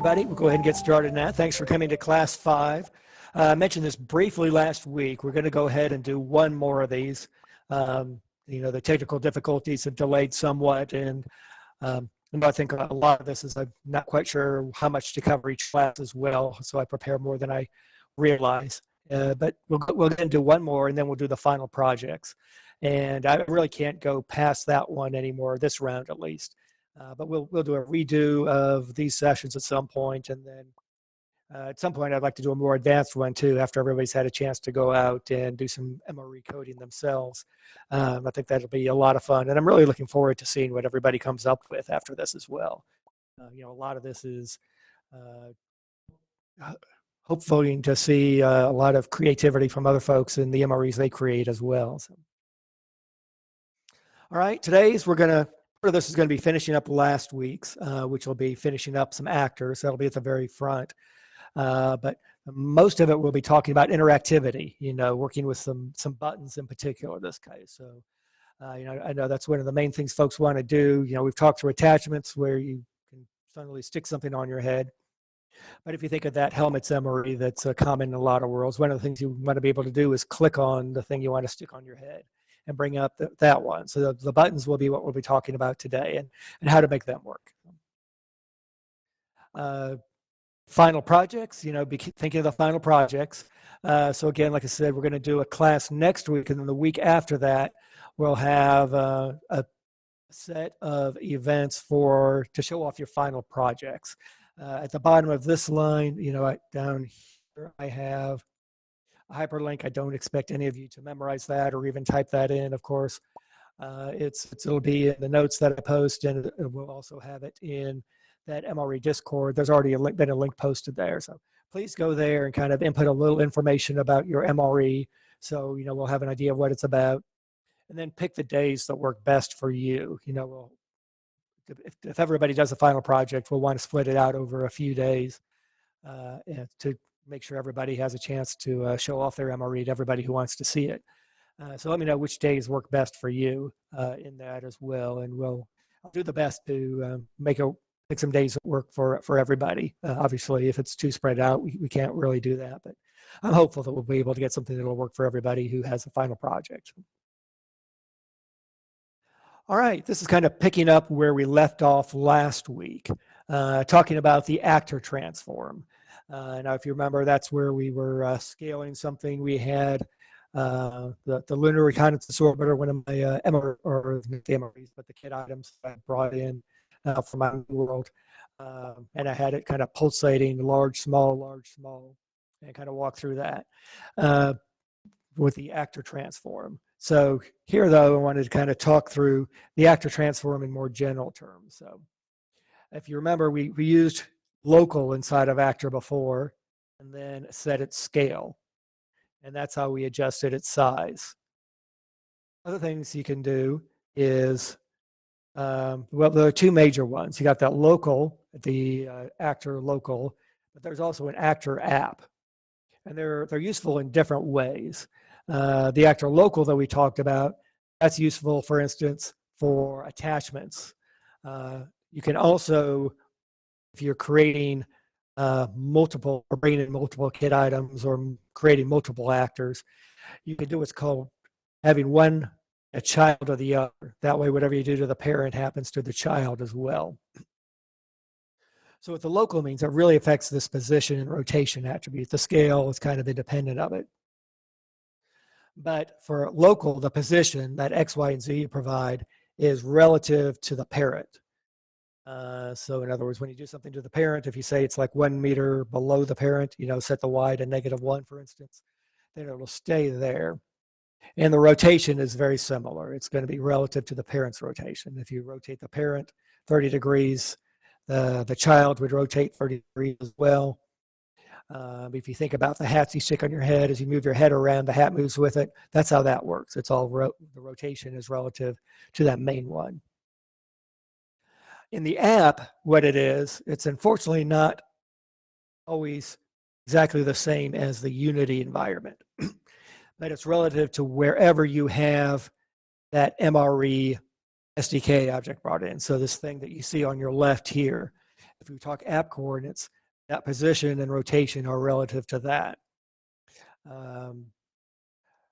everybody. We'll go ahead and get started now. Thanks for coming to class 5. I mentioned this briefly last week. We're going to go ahead and do one more of these. The technical difficulties have delayed somewhat, and I think a lot of this is I'm not quite sure how much to cover each class as well, so I prepare more than I realize. But we'll go ahead and do one more, and then we'll do the final projects. And I really can't go past that one anymore, this round at least. But we'll do a redo of these sessions at some point, and then at some point I'd like to do a more advanced one too after everybody's had a chance to go out and do some MRE coding themselves. I think that'll be a lot of fun, and I'm really looking forward to seeing what everybody comes up with after this as well. A lot of this is hopefully to see a lot of creativity from other folks in the MREs they create as well. So. All right, today's part of this is going to be finishing up last week's, which will be finishing up some actors. That'll be at the very front. But most of it we'll be talking about interactivity, working with some buttons in particular in this case. So, I know that's one of the main things folks want to do. We've talked through attachments where you can suddenly stick something on your head. But if you think of that helmet's MRE that's common in a lot of worlds, one of the things you want to be able to do is click on the thing you want to stick on your head and bring up that one. So the buttons will be what we'll be talking about today and how to make them work. Final projects, be thinking of the final projects. So again, like I said, we're going to do a class next week, and then the week after that, we'll have a set of events to show off your final projects. At the bottom of this line, down here, I have a hyperlink. I don't expect any of you to memorize that or even type that in, of course. It'll be in the notes that I post, and we'll also have it in that MRE Discord. There's already been a link posted there. So please go there and kind of input a little information about your MRE so, we'll have an idea of what it's about. And then pick the days that work best for you. If everybody does a final project, we'll want to split it out over a few days to make sure everybody has a chance to show off their MRE to everybody who wants to see it. So let me know which days work best for you in that as well, and I'll do the best to pick some days that work for everybody. Obviously, if it's too spread out, we can't really do that, but I'm hopeful that we'll be able to get something that will work for everybody who has a final project. All right, this is kind of picking up where we left off last week, talking about the actor transform. Now, if you remember, that's where we were scaling something. We had the lunar reconnaissance orbiter, one of my MREs, but the kit items I brought in from my world, and I had it kind of pulsating, large, small, and kind of walk through that with the actor transform. So here, though, I wanted to kind of talk through the actor transform in more general terms. So if you remember, we used local inside of actor before and then set its scale. And that's how we adjusted its size. Other things you can do is, there are two major ones. You got that local, the actor local, but there's also an actor app. And they're useful in different ways. The actor local that we talked about, that's useful, for instance, for attachments. You can also, if you're creating multiple or bringing in multiple kit items or creating multiple actors, you can do what's called having one a child of the other. That way, whatever you do to the parent happens to the child as well. So what the local means, it really affects this position and rotation attribute. The scale is kind of independent of it. But for local, the position that X, Y, and Z you provide is relative to the parent. So in other words, when you do something to the parent, if you say it's like 1 meter below the parent, set the Y to -1, for instance, then it'll stay there. And the rotation is very similar. It's going to be relative to the parent's rotation. If you rotate the parent 30 degrees, the child would rotate 30 degrees as well. If you think about the hats you stick on your head, as you move your head around, the hat moves with it. That's how that works. It's all the rotation is relative to that main one. In the app, what it is, it's unfortunately not always exactly the same as the Unity environment, but it's relative to wherever you have that MRE SDK object brought in. So this thing that you see on your left here, if we talk app coordinates, that position and rotation are relative to that.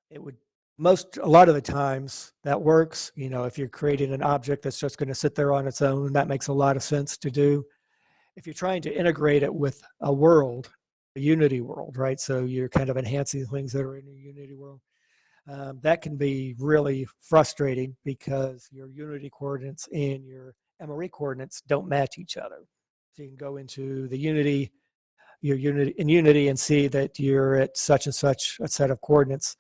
It would a lot of the times that works. You know, if you're creating an object that's just going to sit there on its own, that makes a lot of sense to do. If you're trying to integrate it with a world, a Unity world, right? So you're kind of enhancing things that are in a Unity world. That can be really frustrating because your Unity coordinates and your MRE coordinates don't match each other. So you can go into the Unity and see that you're at such and such a set of coordinates,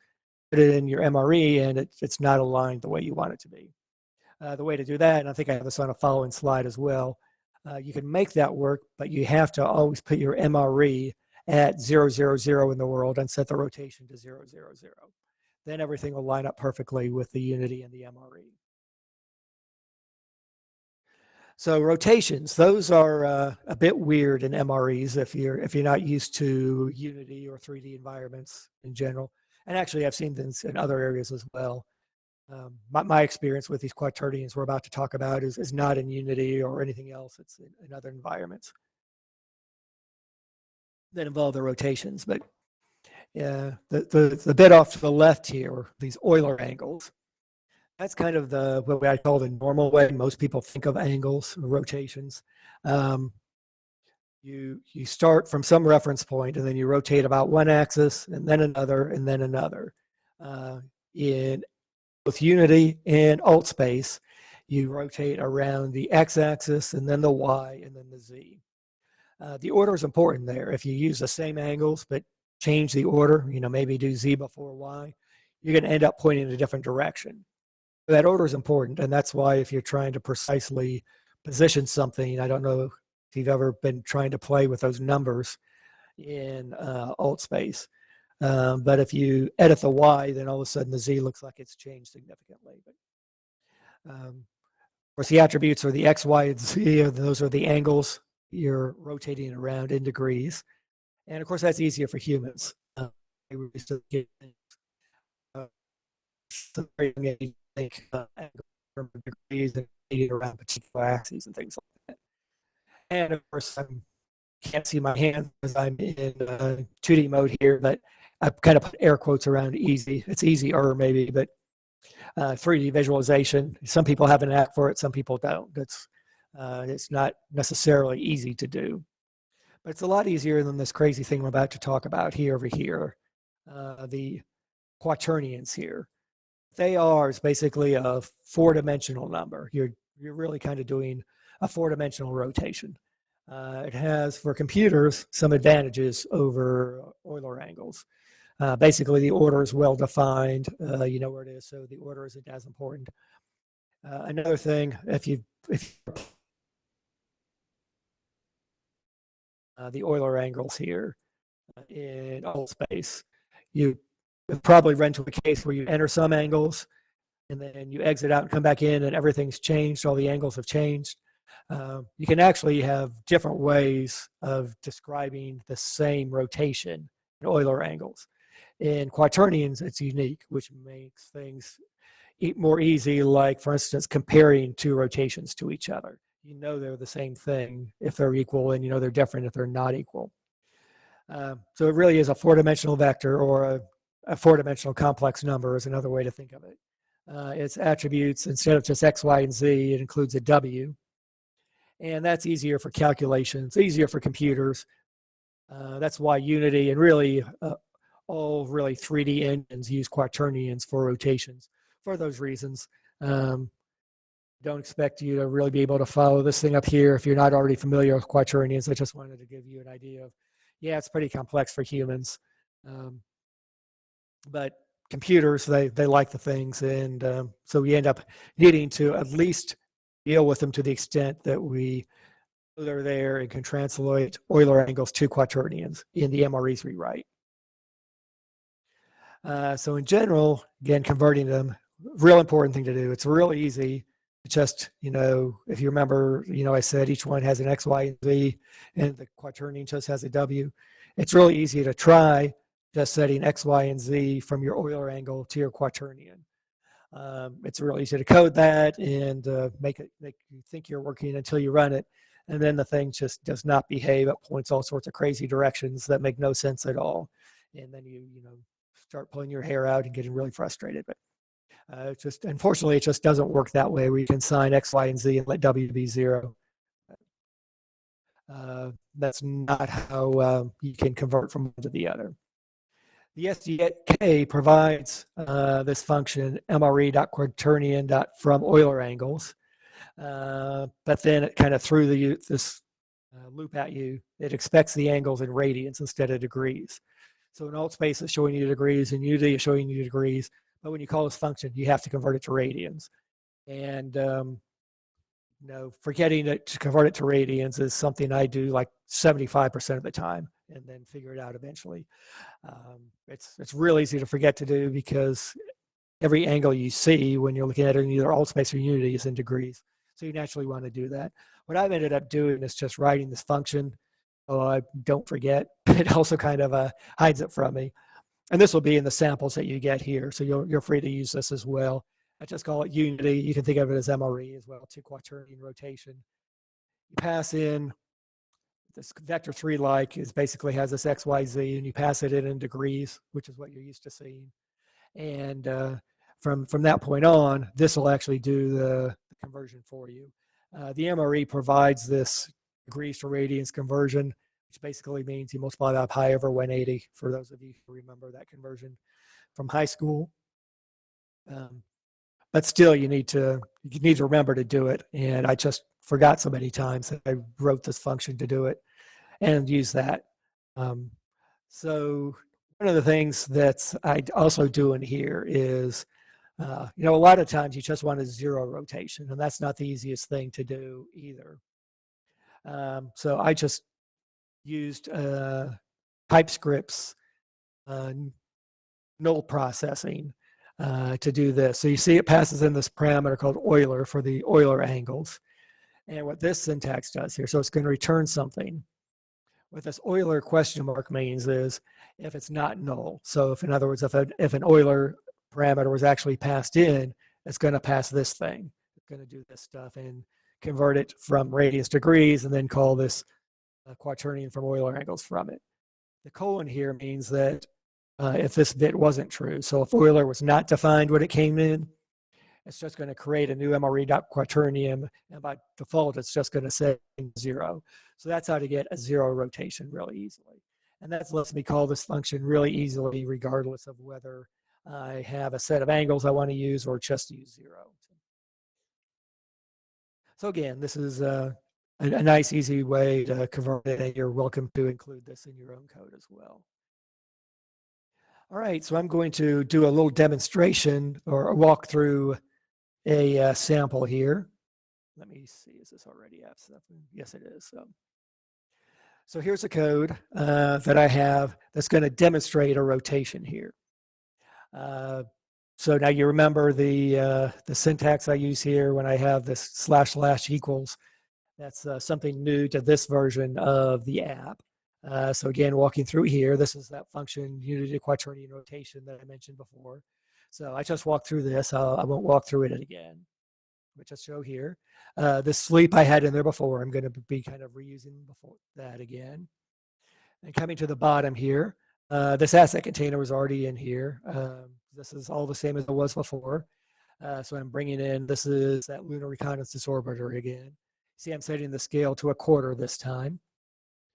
put it in your MRE, and it's not aligned the way you want it to be. The way to do that, and I think I have this on a following slide as well, you can make that work, but you have to always put your MRE at 0, 0, 0 in the world and set the rotation to 0, 0, 0. Then everything will line up perfectly with the Unity and the MRE. So rotations, those are a bit weird in MREs if you're not used to Unity or 3D environments in general. And actually, I've seen this in other areas as well. My experience with these quaternions we're about to talk about is not in Unity or anything else. It's in other environments that involve the rotations. But yeah, the bit off to the left here, these Euler angles, that's kind of what I call the normal way most people think of angles or rotations. You start from some reference point and then you rotate about one axis and then another and then another. In both Unity and alt space, you rotate around the x-axis and then the y and then the z. The order is important there. If you use the same angles but change the order, you know, maybe do z before y, you're going to end up pointing in a different direction. That order is important, and that's why if you're trying to precisely position something, I don't know if you've ever been trying to play with those numbers in alt space. But if you edit the y, then all of a sudden the z looks like it's changed significantly. But, of course, the attributes are the x, y, and z. Those are the angles you're rotating around in degrees. And, of course, that's easier for humans. Think degrees and around particular axes and things like that. And, of course, I can't see my hand because I'm in 2D mode here, but I kind of put air quotes around easy. It's easier maybe, but 3D visualization, some people have an knack for it, some people don't. It's not necessarily easy to do. But it's a lot easier than this crazy thing I'm about to talk about here over here, the quaternions here. They are is basically a 4-dimensional number. You're really kind of doing a 4-dimensional rotation. It has, for computers, some advantages over Euler angles. Basically, the order is well defined. You know where it is, so the order isn't as important. Another thing, if the Euler angles here in alt space, you probably run into a case where you enter some angles and then you exit out and come back in and everything's changed, all the angles have changed. You can actually have different ways of describing the same rotation in Euler angles. In quaternions, it's unique, which makes things more easy, like, for instance, comparing two rotations to each other. You know they're the same thing if they're equal, and you know they're different if they're not equal. So it really is a 4-dimensional vector, or a 4-dimensional complex number is another way to think of it. Its attributes, instead of just x, y, and z, it includes a w. And that's easier for calculations, easier for computers. That's why Unity and really all really 3D engines use quaternions for rotations for those reasons. Don't expect you to really be able to follow this thing up here if you're not already familiar with quaternions. I just wanted to give you an idea of, yeah, it's pretty complex for humans. But computers, they like the things, and so we end up needing to at least deal with them to the extent that we know they're there and can translate Euler angles to quaternions in the MREs we write. So in general, again, converting them, real important thing to do. It's real easy. Just, you know, if you remember, you know, I said each one has an X, Y, and Z, and the quaternion just has a W. It's really easy to try just setting X, Y, and Z from your Euler angle to your quaternion. It's real easy to code that and make you think you're working until you run it. and then the thing just does not behave. It points all sorts of crazy directions that make no sense at all. And then you start pulling your hair out and getting really frustrated. But unfortunately, it just doesn't work that way, where you can assign X, Y, and Z and let W be 0. That's not how you can convert from one to the other. The SDK provides this function, MRE.Quaternion.from Euler angles, but then it kind of threw this loop at you. It expects the angles in radians instead of degrees. So in alt space, it's showing you degrees, and Unity is showing you degrees. But when you call this function, you have to convert it to radians. And forgetting to convert it to radians is something I do like 75% of the time, and then figure it out eventually. It's real easy to forget to do, because every angle you see when you're looking at it in either alt space or Unity is in degrees. So you naturally want to do that. What I've ended up doing is just writing this function so I don't forget. It also kind of hides it from me. And this will be in the samples that you get here, so you're free to use this as well. I just call it Unity. You can think of it as MRE as well, to Quaternion Rotation. You pass in this vector 3 basically has this X, Y, Z, and you pass it in degrees, which is what you're used to seeing. And from that point on, this will actually do the conversion for you. The MRE provides this degrees to radians conversion, which basically means you multiply by pi over 180, for those of you who remember that conversion from high school. But still, you need to remember to do it. And I just forgot so many times that I wrote this function to do it and use that. So one of the things that I also do in here is, a lot of times you just want a 0 rotation, and that's not the easiest thing to do either. So I just used TypeScript's null processing to do this. So you see it passes in this parameter called Euler for the Euler angles. And what this syntax does here, so it's going to return something. What this Euler question mark means is if it's not null. So if, in other words, if an Euler parameter was actually passed in, it's going to pass this thing. It's going to do this stuff and convert it from radians to degrees, and then call this quaternion from Euler angles from it. The colon here means that if this bit wasn't true, so if Euler was not defined when it came in, it's just going to create a new MRE.Quaternion, and by default, it's just going to say 0. So that's how to get a 0 rotation really easily. And that lets me call this function really easily, regardless of whether I have a set of angles I want to use or just use 0. So again, this is a nice, easy way to convert it, and you're welcome to include this in your own code as well. All right, so I'm going to do a little demonstration or a walkthrough a sample here. Let me see, is this already F7? Yes, it is. So here's a code that I have that's going to demonstrate a rotation here. So now you remember the syntax I use here when I have this / equals. That's something new to this version of the app. So again, walking through here, this is that function Unity Quaternion Rotation that I mentioned before. So I just walked through this. I won't walk through it again, but just show here. This sleep I had in there before, I'm going to be kind of reusing before that again. And coming to the bottom here, this asset container was already in here. This is all the same as it was before. So I'm bringing in, this is that lunar reconnaissance orbiter again. See, I'm setting the scale to 1/4 this time.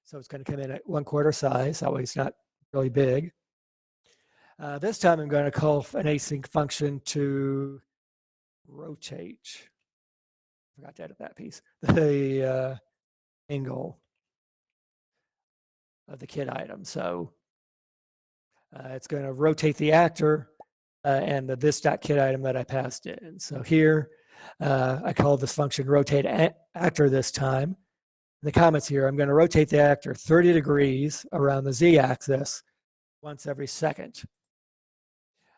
So it's going to come in at 1/4 size. That way it's not really big. This time I'm going to call an async function to rotate. Forgot to edit that piece. The angle of the kit item. So it's going to rotate the actor and the this.kit item that I passed in. So here I call this function rotate actor this time. In the comments here, I'm going to rotate the actor 30 degrees around the z-axis once every second.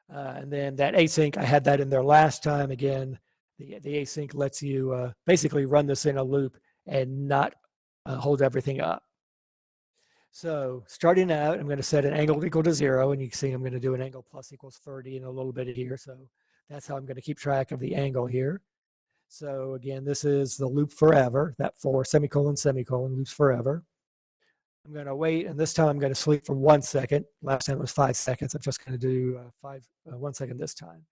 And then that async, I had that in there last time. Again, the async lets you basically run this in a loop and not hold everything up. So starting out, I'm going to set an angle equal to 0, and you can see I'm going to do an angle plus equals 30 in a little bit here. So that's how I'm going to keep track of the angle here. So again, this is the loop forever, that for semicolon, semicolon, loops forever. I'm going to wait, and this time I'm going to sleep for 1 second. Last time it was 5 seconds. I'm just going to do 1 second this time.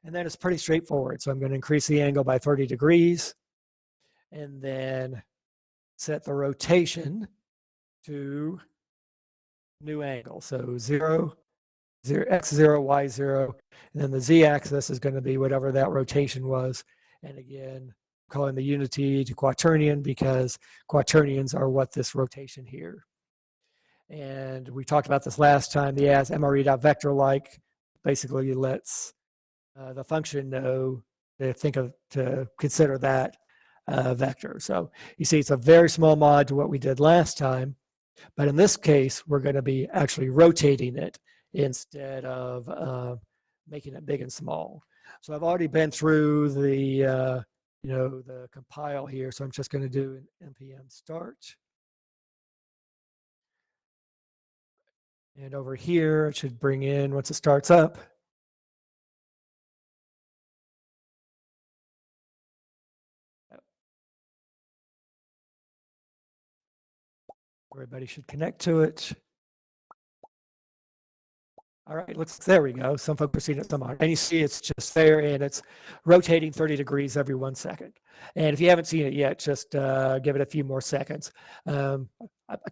And then it's pretty straightforward. So I'm going to increase the angle by 30 degrees and then set the rotation to new angle. So 0, x0, y0, and then the z-axis is going to be whatever that rotation was. And again, calling the unity to quaternion because quaternions are what this rotation here. And we talked about this last time. The as MRE.vector-like basically lets the function know to consider that vector. So you see, it's a very small mod to what we did last time, but in this case, we're going to be actually rotating it instead of making it big and small. So I've already been through the the compile here, so I'm just going to do an npm start. And over here, it should bring in, once it starts up, everybody should connect to it. All right, there we go. Some folks are seeing it, some aren't. And you see it's just there, and it's rotating 30 degrees every 1 second. And if you haven't seen it yet, just give it a few more seconds. I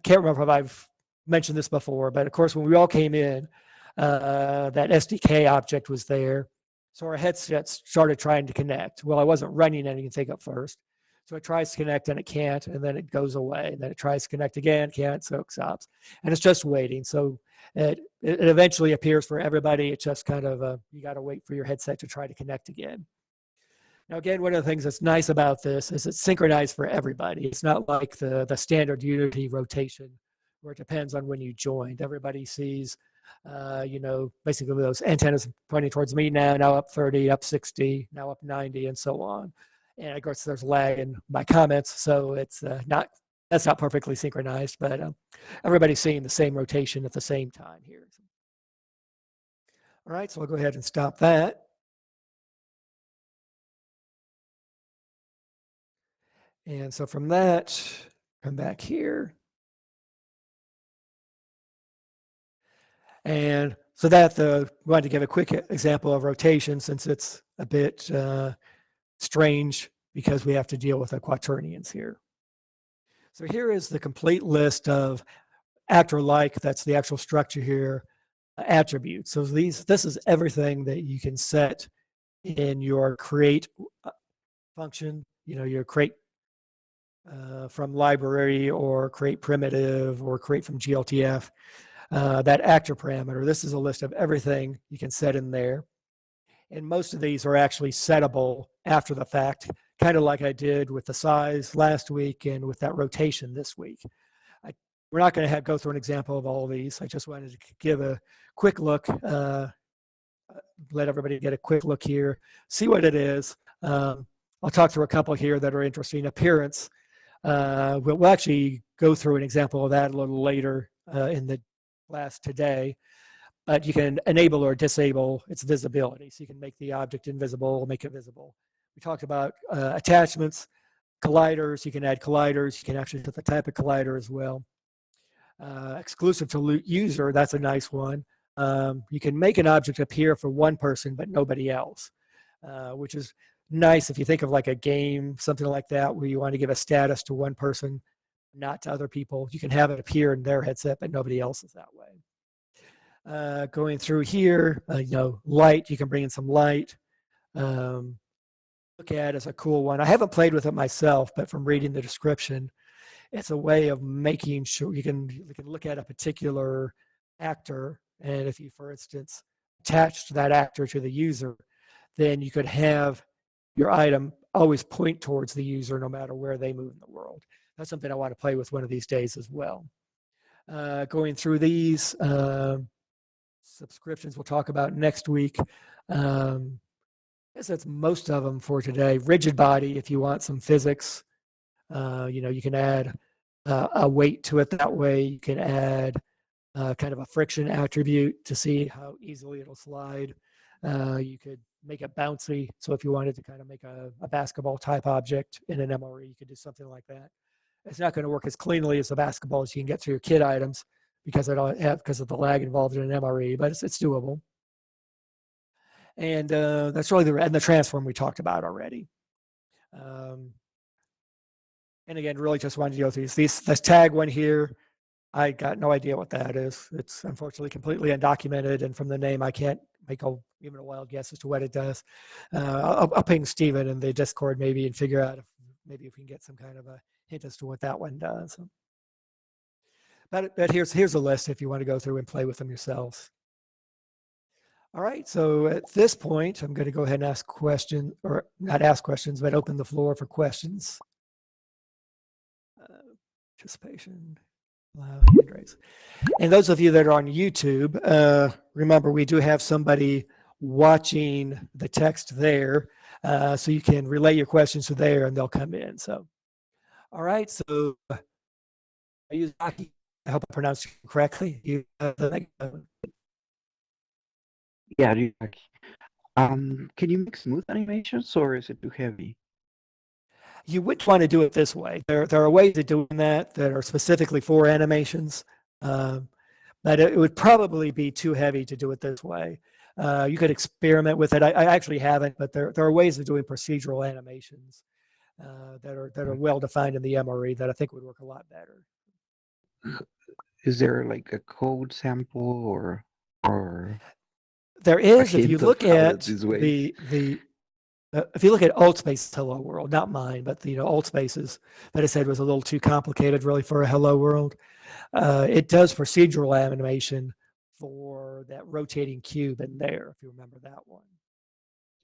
can't remember if I've mentioned this before, but of course, when we all came in, that SDK object was there. So our headsets started trying to connect. Well, I wasn't running anything at first. So it tries to connect and it can't, and then it goes away. And then it tries to connect again, can't, so it stops. And it's just waiting. So it eventually appears for everybody. It's just kind of, you got to wait for your headset to try to connect again. Now, again, one of the things that's nice about this is it's synchronized for everybody. It's not like the standard Unity rotation where it depends on when you joined. Everybody sees, basically those antennas pointing towards me now up 30, up 60, now up 90, and so on. And of course, there's lag in my comments, so it's that's not perfectly synchronized, but everybody's seeing the same rotation at the same time here. All right, so I'll go ahead and stop that. And so from that, come back here. And so that wanted to give a quick example of rotation since it's a bit strange because we have to deal with the quaternions here. So here is the complete list of actor-like, that's the actual structure here, attributes. So this is everything that you can set in your create function, your create from library or create primitive or create from GLTF, that actor parameter. This is a list of everything you can set in there. And most of these are actually settable after the fact, kind of like I did with the size last week and with that rotation this week. We're not going to go through an example of all of these. I just wanted to give a quick look, let everybody get a quick look here, see what it is. I'll talk through a couple here that are interesting. Appearance. We'll actually go through an example of that a little later in the class today. But you can enable or disable its visibility. So you can make the object invisible, make it visible. We talked about attachments, colliders. You can add colliders. You can actually set the type of collider as well. Exclusive to user, that's a nice one. You can make an object appear for one person, but nobody else, which is nice if you think of like a game, something like that, where you want to give a status to one person, not to other people. You can have it appear in their headset, but nobody else is that way. Going through here, light, you can bring in some light. Look at as a cool one. I haven't played with it myself, but from reading the description, it's a way of making sure you can look at a particular actor, and if you, for instance, attached that actor to the user, then you could have your item always point towards the user no matter where they move in the world. That's something I want to play with one of these days as well. Going through these subscriptions we'll talk about next week. I guess that's most of them for today. Rigid body, if you want some physics, you can add a weight to it that way. You can add kind of a friction attribute to see how easily it'll slide. You could make it bouncy. So if you wanted to kind of make a basketball type object in an MRE, you could do something like that. It's not going to work as cleanly as a basketball as you can get through your kit items because of the lag involved in an MRE, but it's doable. And that's really the transform we talked about already. And again, really just wanted to go through this tag one here. I got no idea what that is. It's unfortunately completely undocumented, and from the name, I can't make even a wild guess as to what it does. I'll ping Steven in the Discord maybe and figure out if we can get some kind of a hint as to what that one does. But here's a list if you want to go through and play with them yourselves. All right, so at this point, I'm going to go ahead and ask questions, or not ask questions, but open the floor for questions. Participation, allow hand raise. And those of you that are on YouTube, remember we do have somebody watching the text there, so you can relay your questions to there and they'll come in. So, all right, so I use Aki. I hope I pronounced it correctly. You have the microphone. Yeah, can you make smooth animations or is it too heavy? You wouldn't want to do it this way. There are ways of doing that are specifically for animations, but it would probably be too heavy to do it this way. You could experiment with it. I actually haven't, but there are ways of doing procedural animations that are well defined in the MRE that I think would work a lot better. Is there like a code sample or there is? If you look at if you look at Altspace's Hello World, not mine, but Altspace's that I said was a little too complicated really for a Hello World. It does procedural animation for that rotating cube in there, if you remember that one.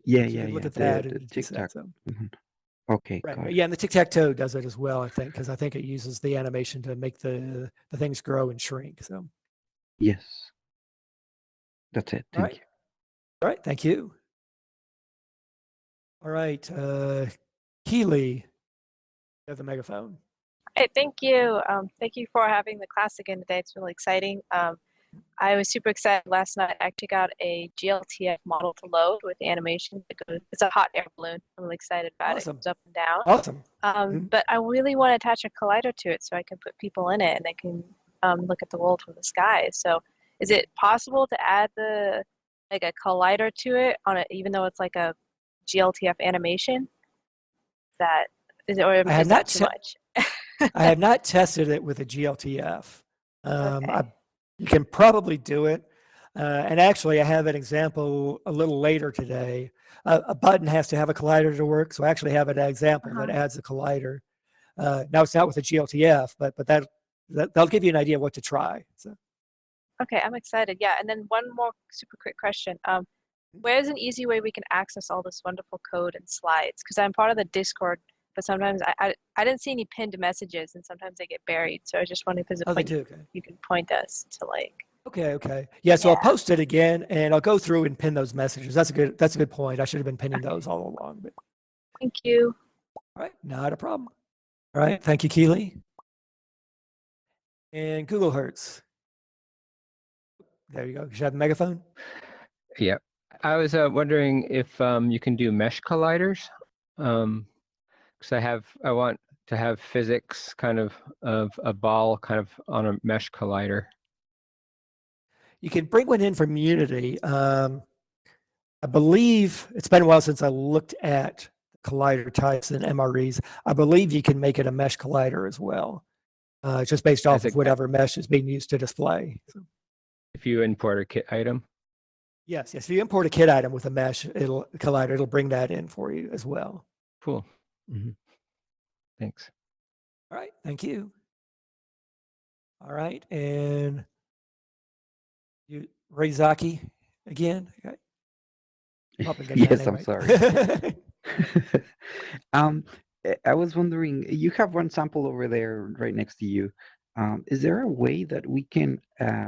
Yeah, so you yeah, can look yeah. at that the and tic-tac. Mm-hmm. Okay, right. got it. Yeah, and the tic-tac-toe does it as well, I think, because I think it uses the animation to make the things grow and shrink. So yes, that's it. Thank you. All right, thank you. All right, Keely, you have the megaphone. Hey, thank you. Thank you for having the class again today. It's really exciting. I was super excited last night. I actually got a GLTF model to load with animation. It's a hot air balloon. I'm really excited about Awesome. it. It goes up and down. Awesome. But I really want to attach a collider to it so I can put people in it and they can look at the world from the sky. So is it possible to add a collider to it even though it's like a GLTF animation? Is that too much? I have not tested it with a GLTF. Okay. You can probably do it. And actually, I have an example a little later today. A button has to have a collider to work, so I actually have an example that adds a collider. Now, it's not with a GLTF, but that'll give you an idea of what to try. So. Okay, I'm excited. Yeah, and then one more super quick question. Where's an easy way we can access all this wonderful code and slides? Because I'm part of the Discord, but sometimes I didn't see any pinned messages, and sometimes they get buried. So I just wondering if there's a point you can point us to like. Okay. Yeah, so I'll post it again, and I'll go through and pin those messages. That's a good point. I should have been pinning those all along. But. Thank you. All right, not a problem. All right, thank you, Keely. And Google Hertz. There you go. You should have the megaphone. Yeah, I was wondering if you can do mesh colliders, because I want to have physics kind of a ball kind of on a mesh collider. You can bring one in from Unity. I believe it's been a while since I looked at collider types and MREs. I believe you can make it a mesh collider as well, just based off of whatever mesh is being used to display. So. If you import a kit item? Yes. If you import a kit item with a mesh collider, it'll bring that in for you as well. Cool. Thanks. All right, thank you. All right, and you, Reizaki, again. Okay. Yes, I'm sorry. I was wondering, you have one sample over there right next to you. Is there a way that we can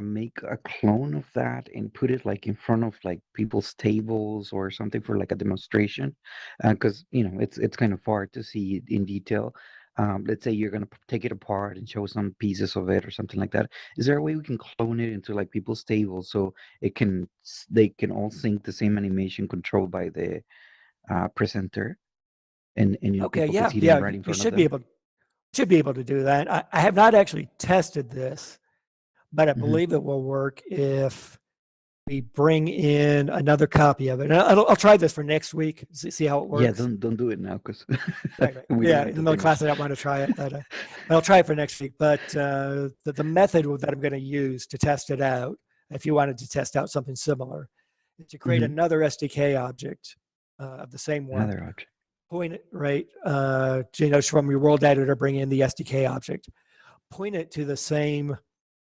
make a clone of that and put it like in front of like people's tables or something for like a demonstration? Because it's kind of hard to see in detail. let's say you're going to take it apart and show some pieces of it or something like that. Is there a way we can clone it into like people's tables so they can all sync the same animation controlled by the presenter, and Okay, people can yeah, see them yeah, right in you front of them? should be able to do that. I have not actually tested this, but I Hmm. believe it will work if we bring in another copy of it. And I'll try this for next week, see how it Yeah, works. don't do it now because Right, right. we don't Yeah, need to in the finish. class I don't want to try it, but I'll try it for next week. But the method that I'm going to use to test it out, if you wanted to test out something similar, is to create Hmm. another SDK object of the same one. Another object. Point it right, from your world editor, bring in the SDK object. Point it to the same,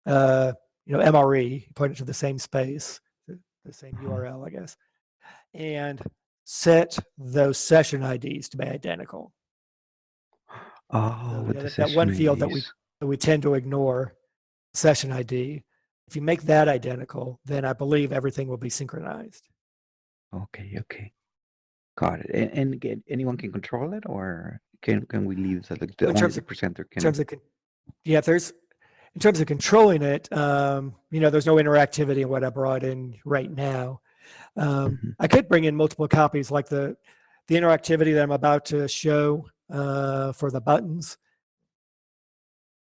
MRE. Point it to the same space, the same URL, I guess, and set those session IDs to be identical. Oh, So with the that session one field IDs. that we tend to ignore, session ID. If you make that identical, then I believe everything will be synchronized. Okay, okay. Got it. And again, anyone can control it, or can we leave that like So only the presenter in can? terms of yeah, in terms of controlling it, there's no interactivity in what I brought in right now. Mhm. I could bring in multiple copies, like the interactivity that I'm about to show for the buttons.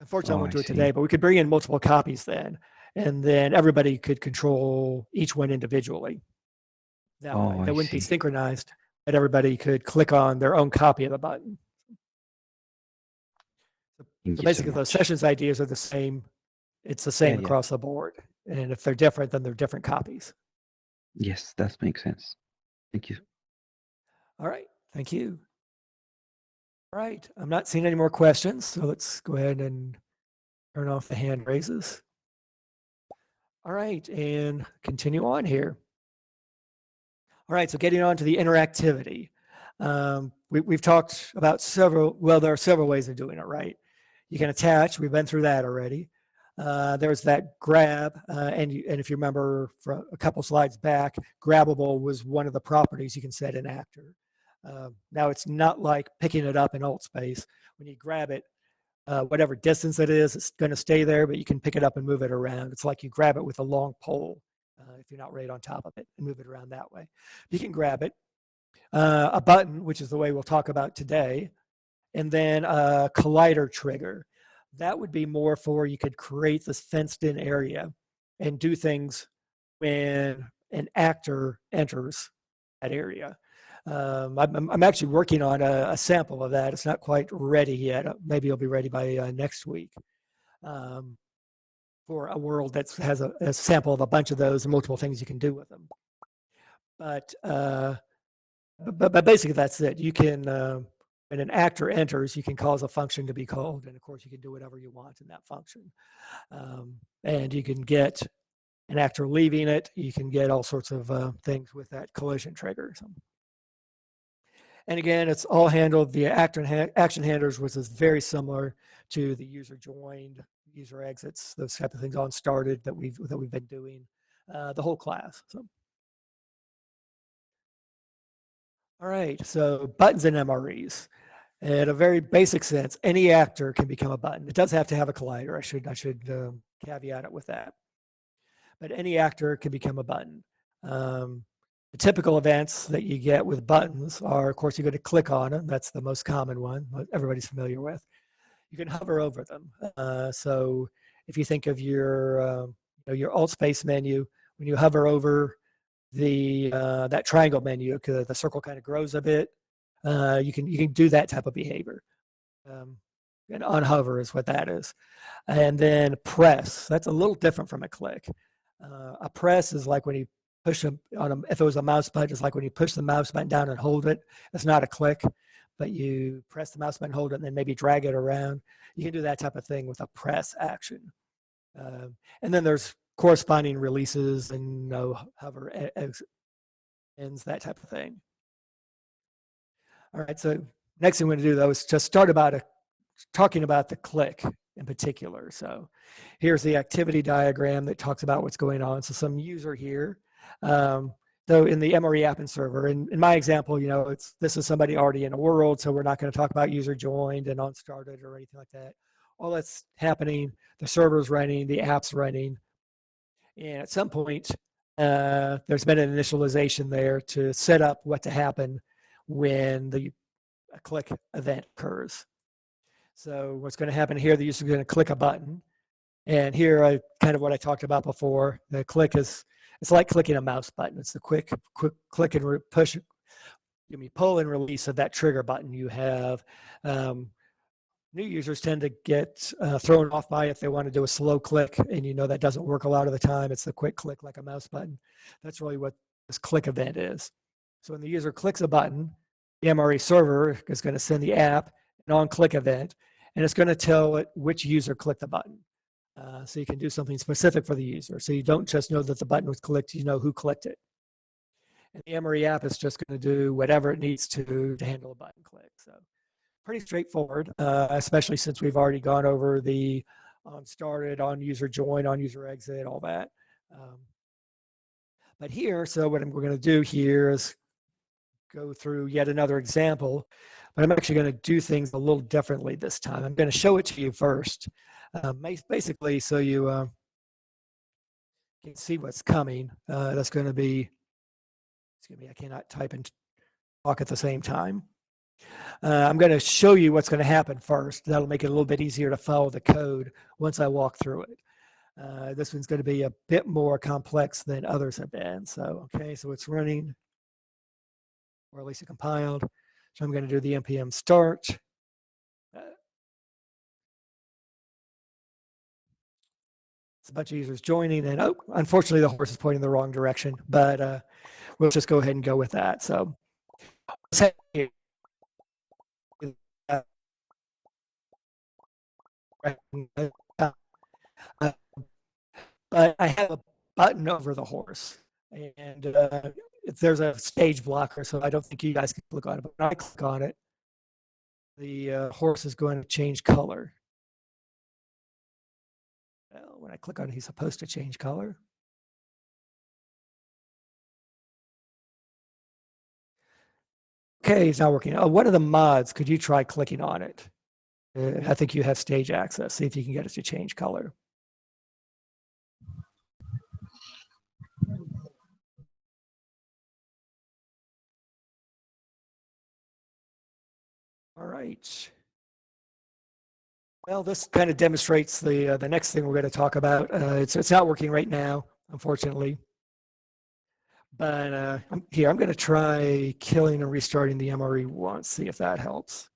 Unfortunately, I Oh, won't I do it today, see. but we could bring in multiple copies then, and then everybody could control each one individually. That Oh, way, they I wouldn't be see. synchronized, but everybody could click on their own copy of the button. Thank So you so basically, those much. sessions ideas are the same. It's the Yeah, same yeah. across the board, and if they're different, then they're different copies. Yes, that makes sense. Thank you. All right, thank you. All right, I'm not seeing any more questions, so let's go ahead and turn off the hand raises. All right, and continue on here. All right, so getting on to the interactivity. We've talked about there are several ways of doing it, right? You can attach, we've been through that already. There's that grab, and if you remember from a couple slides back, grabbable was one of the properties you can set in Actor. Now it's not like picking it up in AltSpace. When you grab it, whatever distance it is, it's going to stay there, but you can pick it up and move it around. It's like you grab it with a long pole if you're not right on top of it, and move it around that way. You can grab it. A button, which is the way we'll talk about today, and then a collider trigger. That would be more for you could create this fenced-in area and do things when an actor enters that area. I'm actually working on a sample of that. It's not quite ready yet. Maybe it'll be ready by next week for a world that has a sample of a bunch of those and multiple things you can do with them. But basically that's it. You can, when an actor enters, you can cause a function to be called, and of course you can do whatever you want in that function. And you can get an actor leaving it. You can get all sorts of things with that collision trigger. So. And again, it's all handled via action handlers, which is very similar to the user joined, user exits, those type of things on started that we've been doing the whole class. So. All right, so buttons and MREs. In a very basic sense, any actor can become a button. It does have to have a collider. I should caveat it with that. But any actor can become a button. The typical events that you get with buttons are, of course, you go to click on them. That's the most common one, what everybody's familiar with. You can hover over them. So if you think of your AltSpace menu, when you hover over that triangle menu, the circle kind of grows a bit. You can do that type of behavior. And unhover is what that is. And then press. That's a little different from a click. A press is like when you push if it was a mouse button, it's like when you push the mouse button down and hold it. It's not a click, but you press the mouse button, hold it, and then maybe drag it around. You can do that type of thing with a press action. And then there's corresponding releases and hover ends, that type of thing. All right, so next thing we're going to do, though, is just start talking about the click in particular. So here's the activity diagram that talks about what's going on. So some user here, So in the MRE app and server, in my example, you know, this is somebody already in a world, so we're not going to talk about user joined and on started or anything like that. All that's happening, the server's running, the app's running, and at some point, there's been an initialization there to set up what to happen when a click event occurs. So what's going to happen here, the user is going to click a button. And here, kind of what I talked about before, the click is, it's like clicking a mouse button. It's the quick click and push, pull and release of that trigger button you have. New users tend to get thrown off by if they want to do a slow click, and you know that doesn't work a lot of the time. It's the quick click like a mouse button. That's really what this click event is. So when the user clicks a button, the MRE server is going to send the app an on-click event, and it's going to tell it which user clicked the button. So you can do something specific for the user. So you don't just know that the button was clicked, you know who clicked it. And the MRE app is just going to do whatever it needs to handle a button click. So pretty straightforward, especially since we've already gone over the on started, on user join, on user exit, all that. But here, so what we're going to do here is go through yet another example, but I'm actually going to do things a little differently this time. I'm going to show it to you first, basically so you can see what's coming. That's going to be, excuse me, I cannot type and talk at the same time. I'm going to show you what's going to happen first. That'll make it a little bit easier to follow the code once I walk through it. This one's going to be a bit more complex than others have been. So, okay, so it's running, or at least it compiled. So I'm going to do the npm start. It's a bunch of users joining, and oh, unfortunately the horse is pointing the wrong direction, but we'll just go ahead and go with that. So but I have a button over the horse, and there's a stage blocker, so I don't think you guys can click on it. But when I click on it, the horse is going to change color. Well, when I click on it, he's supposed to change color. Okay, it's not working. Oh, one of the mods, could you try clicking on it? I think you have stage access. See if you can get it to change color. All right. Well, this kind of demonstrates the next thing we're going to talk about. It's not working right now, unfortunately. But here, I'm going to try killing and restarting the MRE once, see if that helps.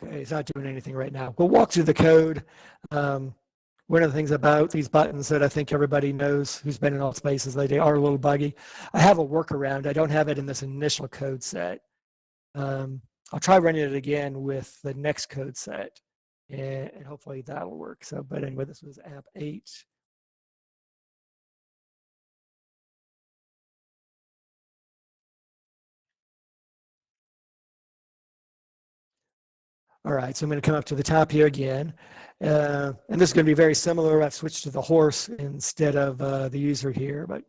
Okay, it's not doing anything right now. We'll walk through the code. One of the things about these buttons that I think everybody knows who's been in all spaces, they are a little buggy. I have a workaround. I don't have it in this initial code set. I'll try running it again with the next code set, and hopefully that'll work. So, but anyway, this was app 8. All right, so I'm going to come up to the top here again. And this is going to be very similar. I've switched to the horse instead of the user here. But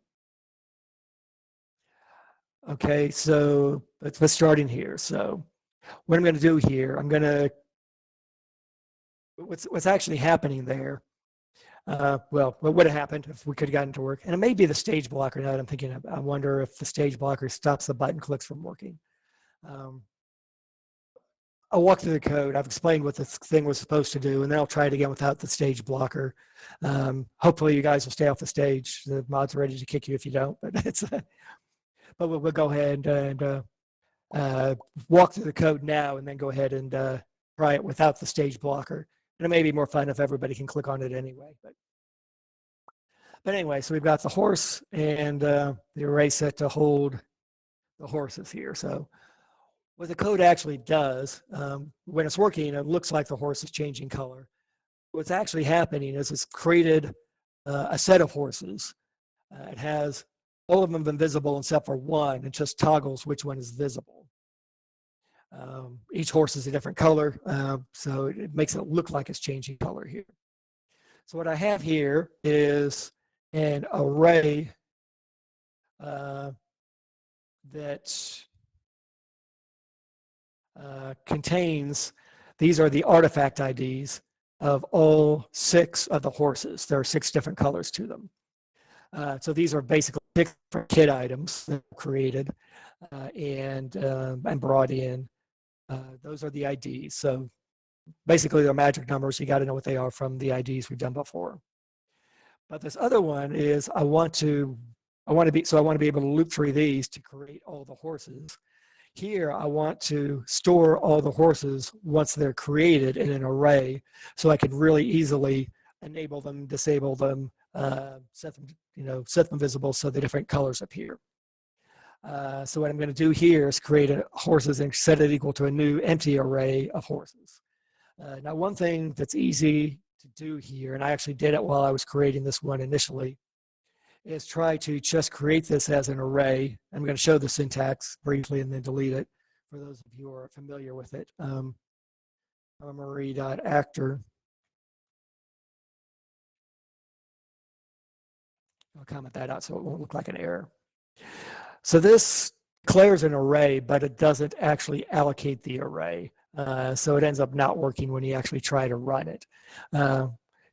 okay, so let's start in here. So what I'm going to do here, I'm going to, what's actually happening there, well, what would have happened if we could have gotten to work? And it may be the stage blocker now that I'm thinking of. I wonder if the stage blocker stops the button clicks from working. I'll walk through the code. I've explained what this thing was supposed to do, and then I'll try it again without the stage blocker. Hopefully you guys will stay off the stage. The mod's are ready to kick you if you don't, but it's, but we'll go ahead and walk through the code now and then go ahead and try it without the stage blocker. And it may be more fun if everybody can click on it anyway. But anyway, so we've got the horse and the array set to hold the horses here. So what the code actually does, when it's working, it looks like the horse is changing color. What's actually happening is it's created a set of horses. It has all of them invisible except for one. It just toggles which one is visible. Each horse is a different color, so it makes it look like it's changing color here. So what I have here is an array that contains, these are the artifact IDs of all 6 of the horses. There are 6 different colors to them. So these are basically 6 different kit items that were created and brought in. Those are the IDs. So basically they're magic numbers. You got to know what they are from the IDs we've done before. But this other one is I want to be able to loop through these to create all the horses. Here, I want to store all the horses once they're created in an array, so I can really easily enable them, disable them, set them visible so the different colors appear. So what I'm going to do here is create horses and set it equal to a new empty array of horses. Now, one thing that's easy to do here, and I actually did it while I was creating this one initially, is try to just create this as an array. I'm going to show the syntax briefly and then delete it for those of you who are familiar with it. MRE.actor. I'll comment that out so it won't look like an error. So this declares an array, but it doesn't actually allocate the array. So it ends up not working when you actually try to run it.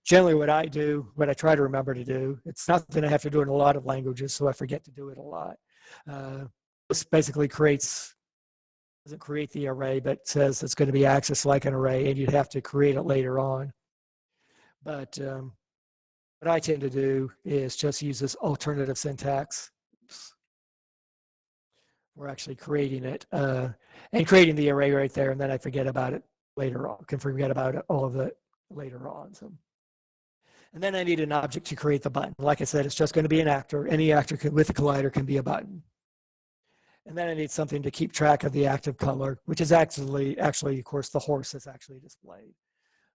Generally what I try to remember to do, it's not something I have to do in a lot of languages, so I forget to do it a lot. This basically doesn't create the array, but says it's going to be accessed like an array, and you'd have to create it later on. But what I tend to do is just use this alternative syntax. We're actually creating it and creating the array right there, and then I forget about it later on. Can forget about it, all of it later on. So. And then I need an object to create the button. Like I said, it's just going to be an actor. Any actor with a collider can be a button. And then I need something to keep track of the active color, which is actually, of course, the horse that's actually displayed.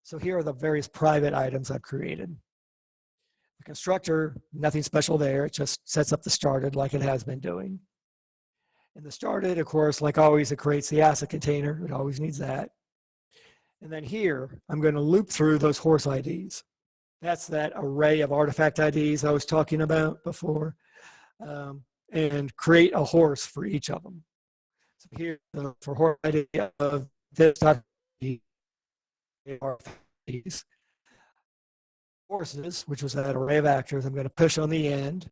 So here are the various private items I've created. The constructor, nothing special there. It just sets up the started like it has been doing. And the started, of course, like always, it creates the asset container. It always needs that. And then here, I'm going to loop through those horse IDs. That's that array of artifact IDs I was talking about before, and create a horse for each of them. So here, for horse ID of this IDs, horses, which was that array of actors, I'm going to push on the end.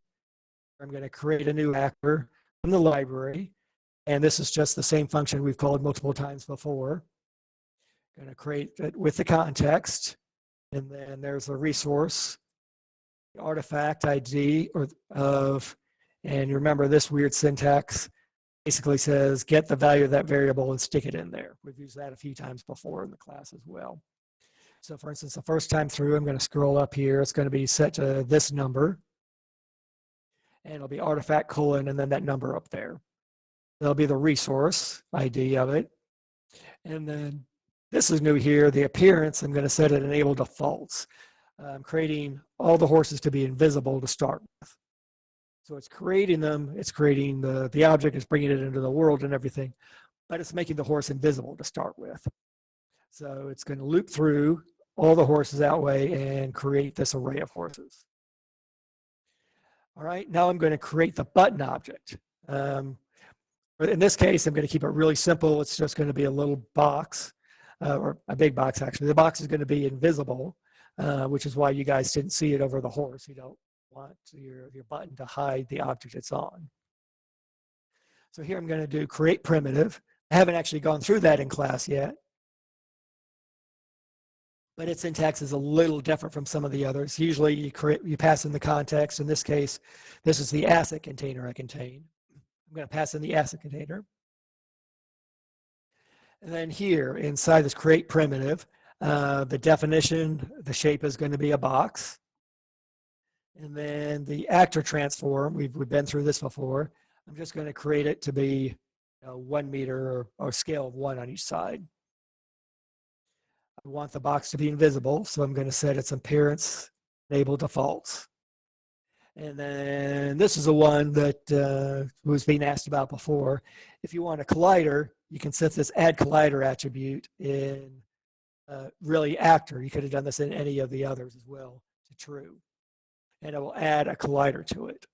I'm going to create a new actor from the library, and this is just the same function we've called multiple times before. I'm going to create it with the context. And then there's a resource, the artifact ID and you remember this weird syntax basically says get the value of that variable and stick it in there. We've used that a few times before in the class as well. So for instance, the first time through, I'm going to scroll up here. It's going to be set to this number. And it'll be artifact : and then that number up there. That'll be the resource ID of it. And then this is new here, the appearance, I'm going to set it enable defaults. I'm creating all the horses to be invisible to start with. So it's creating them, it's creating the object, it's bringing it into the world and everything, but it's making the horse invisible to start with. So it's going to loop through all the horses that way and create this array of horses. All right, now I'm going to create the button object. In this case, I'm going to keep it really simple. It's just going to be a little box. Or a big box, actually. The box is going to be invisible, which is why you guys didn't see it over the horse. You don't want your button to hide the object it's on. So here I'm going to do create primitive. I haven't actually gone through that in class yet, but its syntax is a little different from some of the others. Usually you pass in the context. In this case, this is the asset container I contain. I'm going to pass in the asset container. And then here, inside this create primitive, the definition, the shape is going to be a box. And then the actor transform, we've been through this before. I'm just going to create it to be 1 meter or scale of 1 on each side. I want the box to be invisible, so I'm going to set its appearance enable defaults. And then this is the one that was being asked about before. If you want a collider, you can set this add collider attribute in really actor. You could have done this in any of the others as well to true. And it will add a collider to it.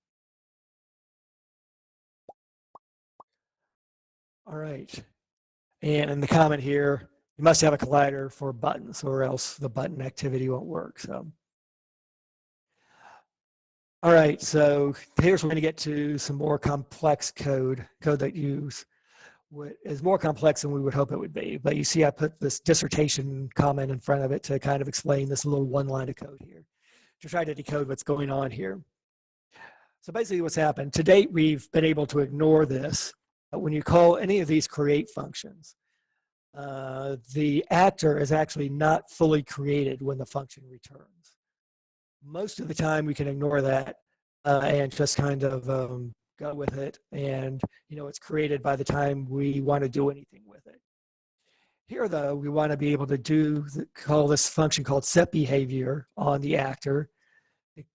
All right. And in the comment here, you must have a collider for buttons or else the button activity won't work. So, all right, so here's where we're going to get to some more complex code that is more complex than we would hope it would be. But you see I put this dissertation comment in front of it to kind of explain this little one line of code here, to try to decode what's going on here. So basically what's happened, to date we've been able to ignore this. But when you call any of these create functions, the actor is actually not fully created when the function returns. Most of the time we can ignore that and just kind of go with it, and it's created by the time we want to do anything with it. Here though, we want to be able to call this function called set behavior on the actor,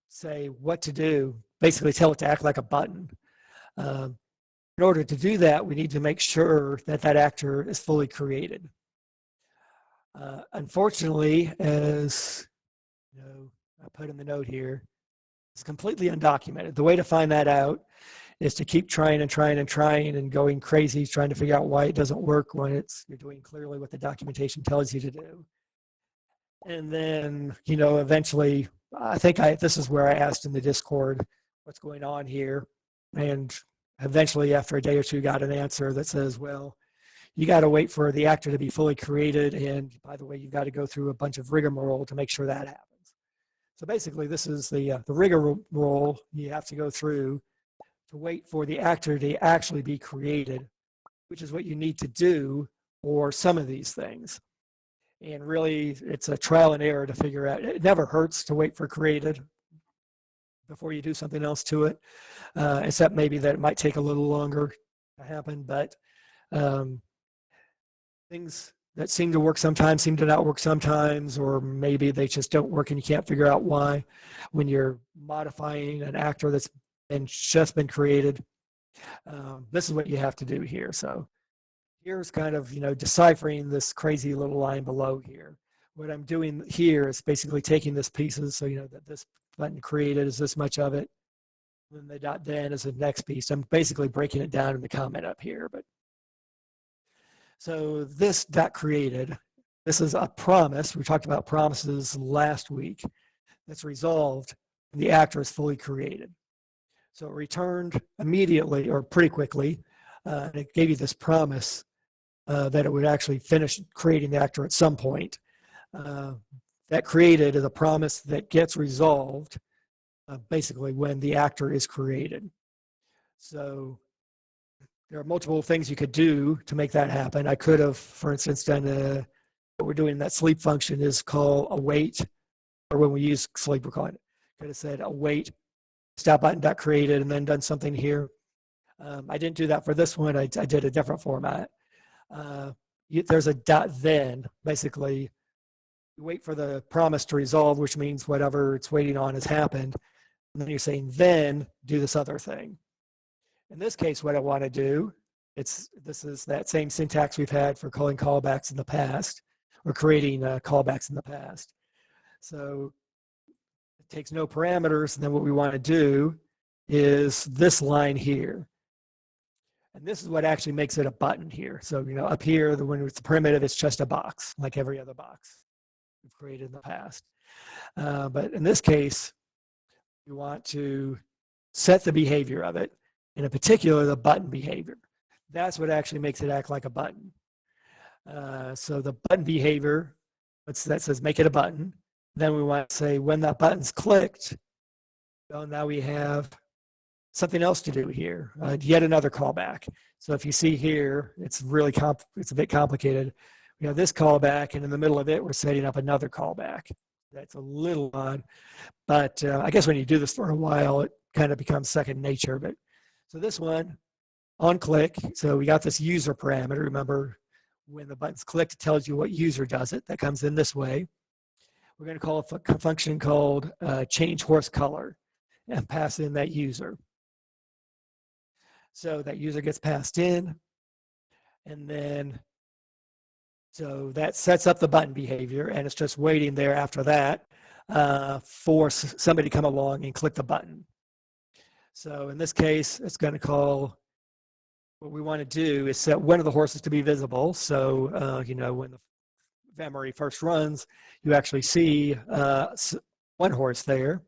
say what to do, basically tell it to act like a button. In order to do that, we need to make sure that that actor is fully created. Unfortunately, as I put in the note here, it's completely undocumented. The way to find that out is to keep trying and trying and trying and going crazy, trying to figure out why it doesn't work when you're doing clearly what the documentation tells you to do. And then, eventually, I think this is where I asked in the Discord what's going on here. And eventually, after a day or two, got an answer that says, well, you got to wait for the actor to be fully created. And by the way, you've got to go through a bunch of rigmarole to make sure that happens. So basically, this is the rigmarole you have to go through to wait for the actor to actually be created, which is what you need to do for some of these things. And really, it's a trial and error to figure out. It never hurts to wait for created before you do something else to it, except maybe that it might take a little longer to happen. But things that seem to work sometimes seem to not work sometimes, or maybe they just don't work and you can't figure out why when you're modifying an actor that's just been created. This is what you have to do here. So here's kind of deciphering this crazy little line below here. What I'm doing here is basically taking this pieces, so that this button created is this much of it, and then the dot then is the next piece. I'm basically breaking it down in the comment up here. But so this dot created, this is a promise. We talked about promises last week. That's resolved and the actor is fully created. So it returned immediately or pretty quickly, and it gave you this promise that it would actually finish creating the actor at some point. That created is a promise that gets resolved basically when the actor is created. So there are multiple things you could do to make that happen. I could have, for instance, done what we're doing in that sleep function is call await, or when we use sleep, we're calling it. Could have said await stop button dot created and then done something here. I didn't do that for this one. I did a different format. There's a dot then, basically. You wait for the promise to resolve, which means whatever it's waiting on has happened. And then you're saying, then do this other thing. In this case, what I want to do, this is that same syntax we've had for calling callbacks in the past, or creating callbacks in the past. So it takes no parameters, and then what we want to do is this line here. And this is what actually makes it a button here. So, up here, when it's primitive, it's just a box, like every other box we've created in the past. But in this case, we want to set the behavior of it, and in particular, the button behavior. That's what actually makes it act like a button. So the button behavior, that says make it a button. Then we want to say when that button's clicked, well, now we have something else to do here, yet another callback. So if you see here, it's really it's a bit complicated. We have this callback, and in the middle of it, we're setting up another callback. That's a little odd, but I guess when you do this for a while, it kind of becomes second nature. But so this one, on click, so we got this user parameter. Remember, when the button's clicked, it tells you what user does it. That comes in this way. We're going to call a function called change horse color. and pass in that user. So that user gets passed in, and then so that sets up the button behavior, and it's just waiting there after that for somebody to come along and click the button. So in this case, it's going to call, what we want to do is set one of the horses to be visible. So, you know, when the MRE first runs, you actually see one horse there.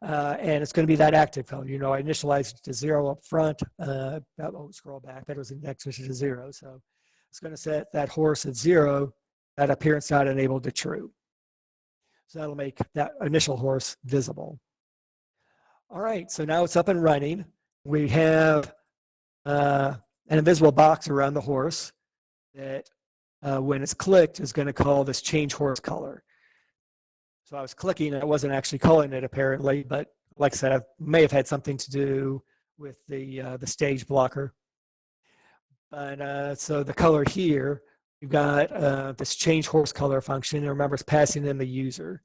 And it's going to be that active color. You know, I initialized it to 0 up front. Scroll back. That was indexed to 0. So it's going to set that horse at 0, that appearance not enabled to true. So that'll make that initial horse visible. All right, so now it's up and running. We have an invisible box around the horse that when it's clicked is going to call this change horse color. So I was clicking and I wasn't actually calling it apparently, but like I said, I may have had something to do with the stage blocker. But so the color here, you've got this change horse color function. And remember, it's passing in the user.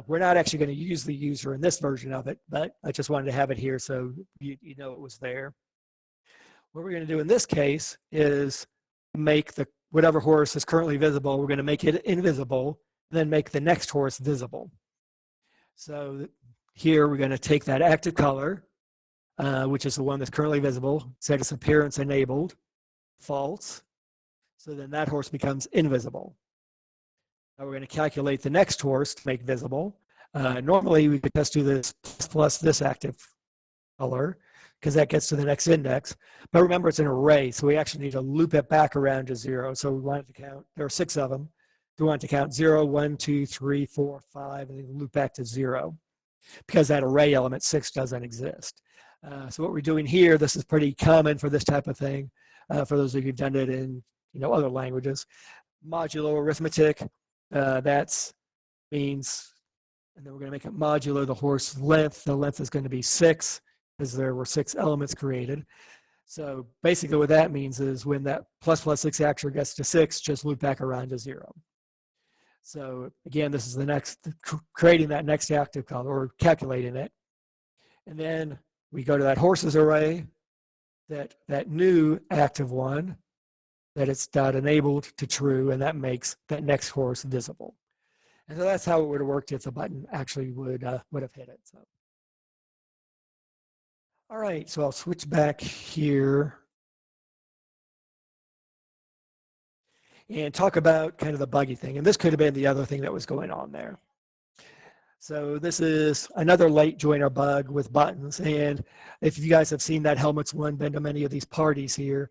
We're not actually going to use the user in this version of it, but I just wanted to have it here so you know it was there. What we're going to do in this case is make the whatever horse is currently visible, we're going to make it invisible, then make the next horse visible. So here we're going to take that active color, which is the one that's currently visible, set its appearance enabled, false. So then that horse becomes invisible. Now we're going to calculate the next horse to make visible. Normally we could just do this plus this active color because that gets to the next index. But remember, it's an array, so we actually need to loop it back around to 0. So we wanted to count, there are 6 of them. We want to count 0, 1, 2, 3, 4, 5, and then loop back to 0 because that array element 6 doesn't exist. So what we're doing here, this is pretty common for this type of thing. For those of you who've done it in other languages, modulo arithmetic. That's means, and then we're going to make it modulo the horse length. The length is going to be 6 because there were 6 elements created. So basically what that means is when that plus 6 actually gets to 6, just loop back around to 0. So again, this is the next, creating that next active color or calculating it. And then we go to that horses array, that new active one, that it's dot enabled to true, and that makes that next horse visible. And so that's how it would have worked if the button actually would have hit it. So. All right, so I'll switch back here and talk about kind of the buggy thing. And this could have been the other thing that was going on there. So this is another late joiner bug with buttons. And if you guys have seen that Helmets 1, been to many of these parties here,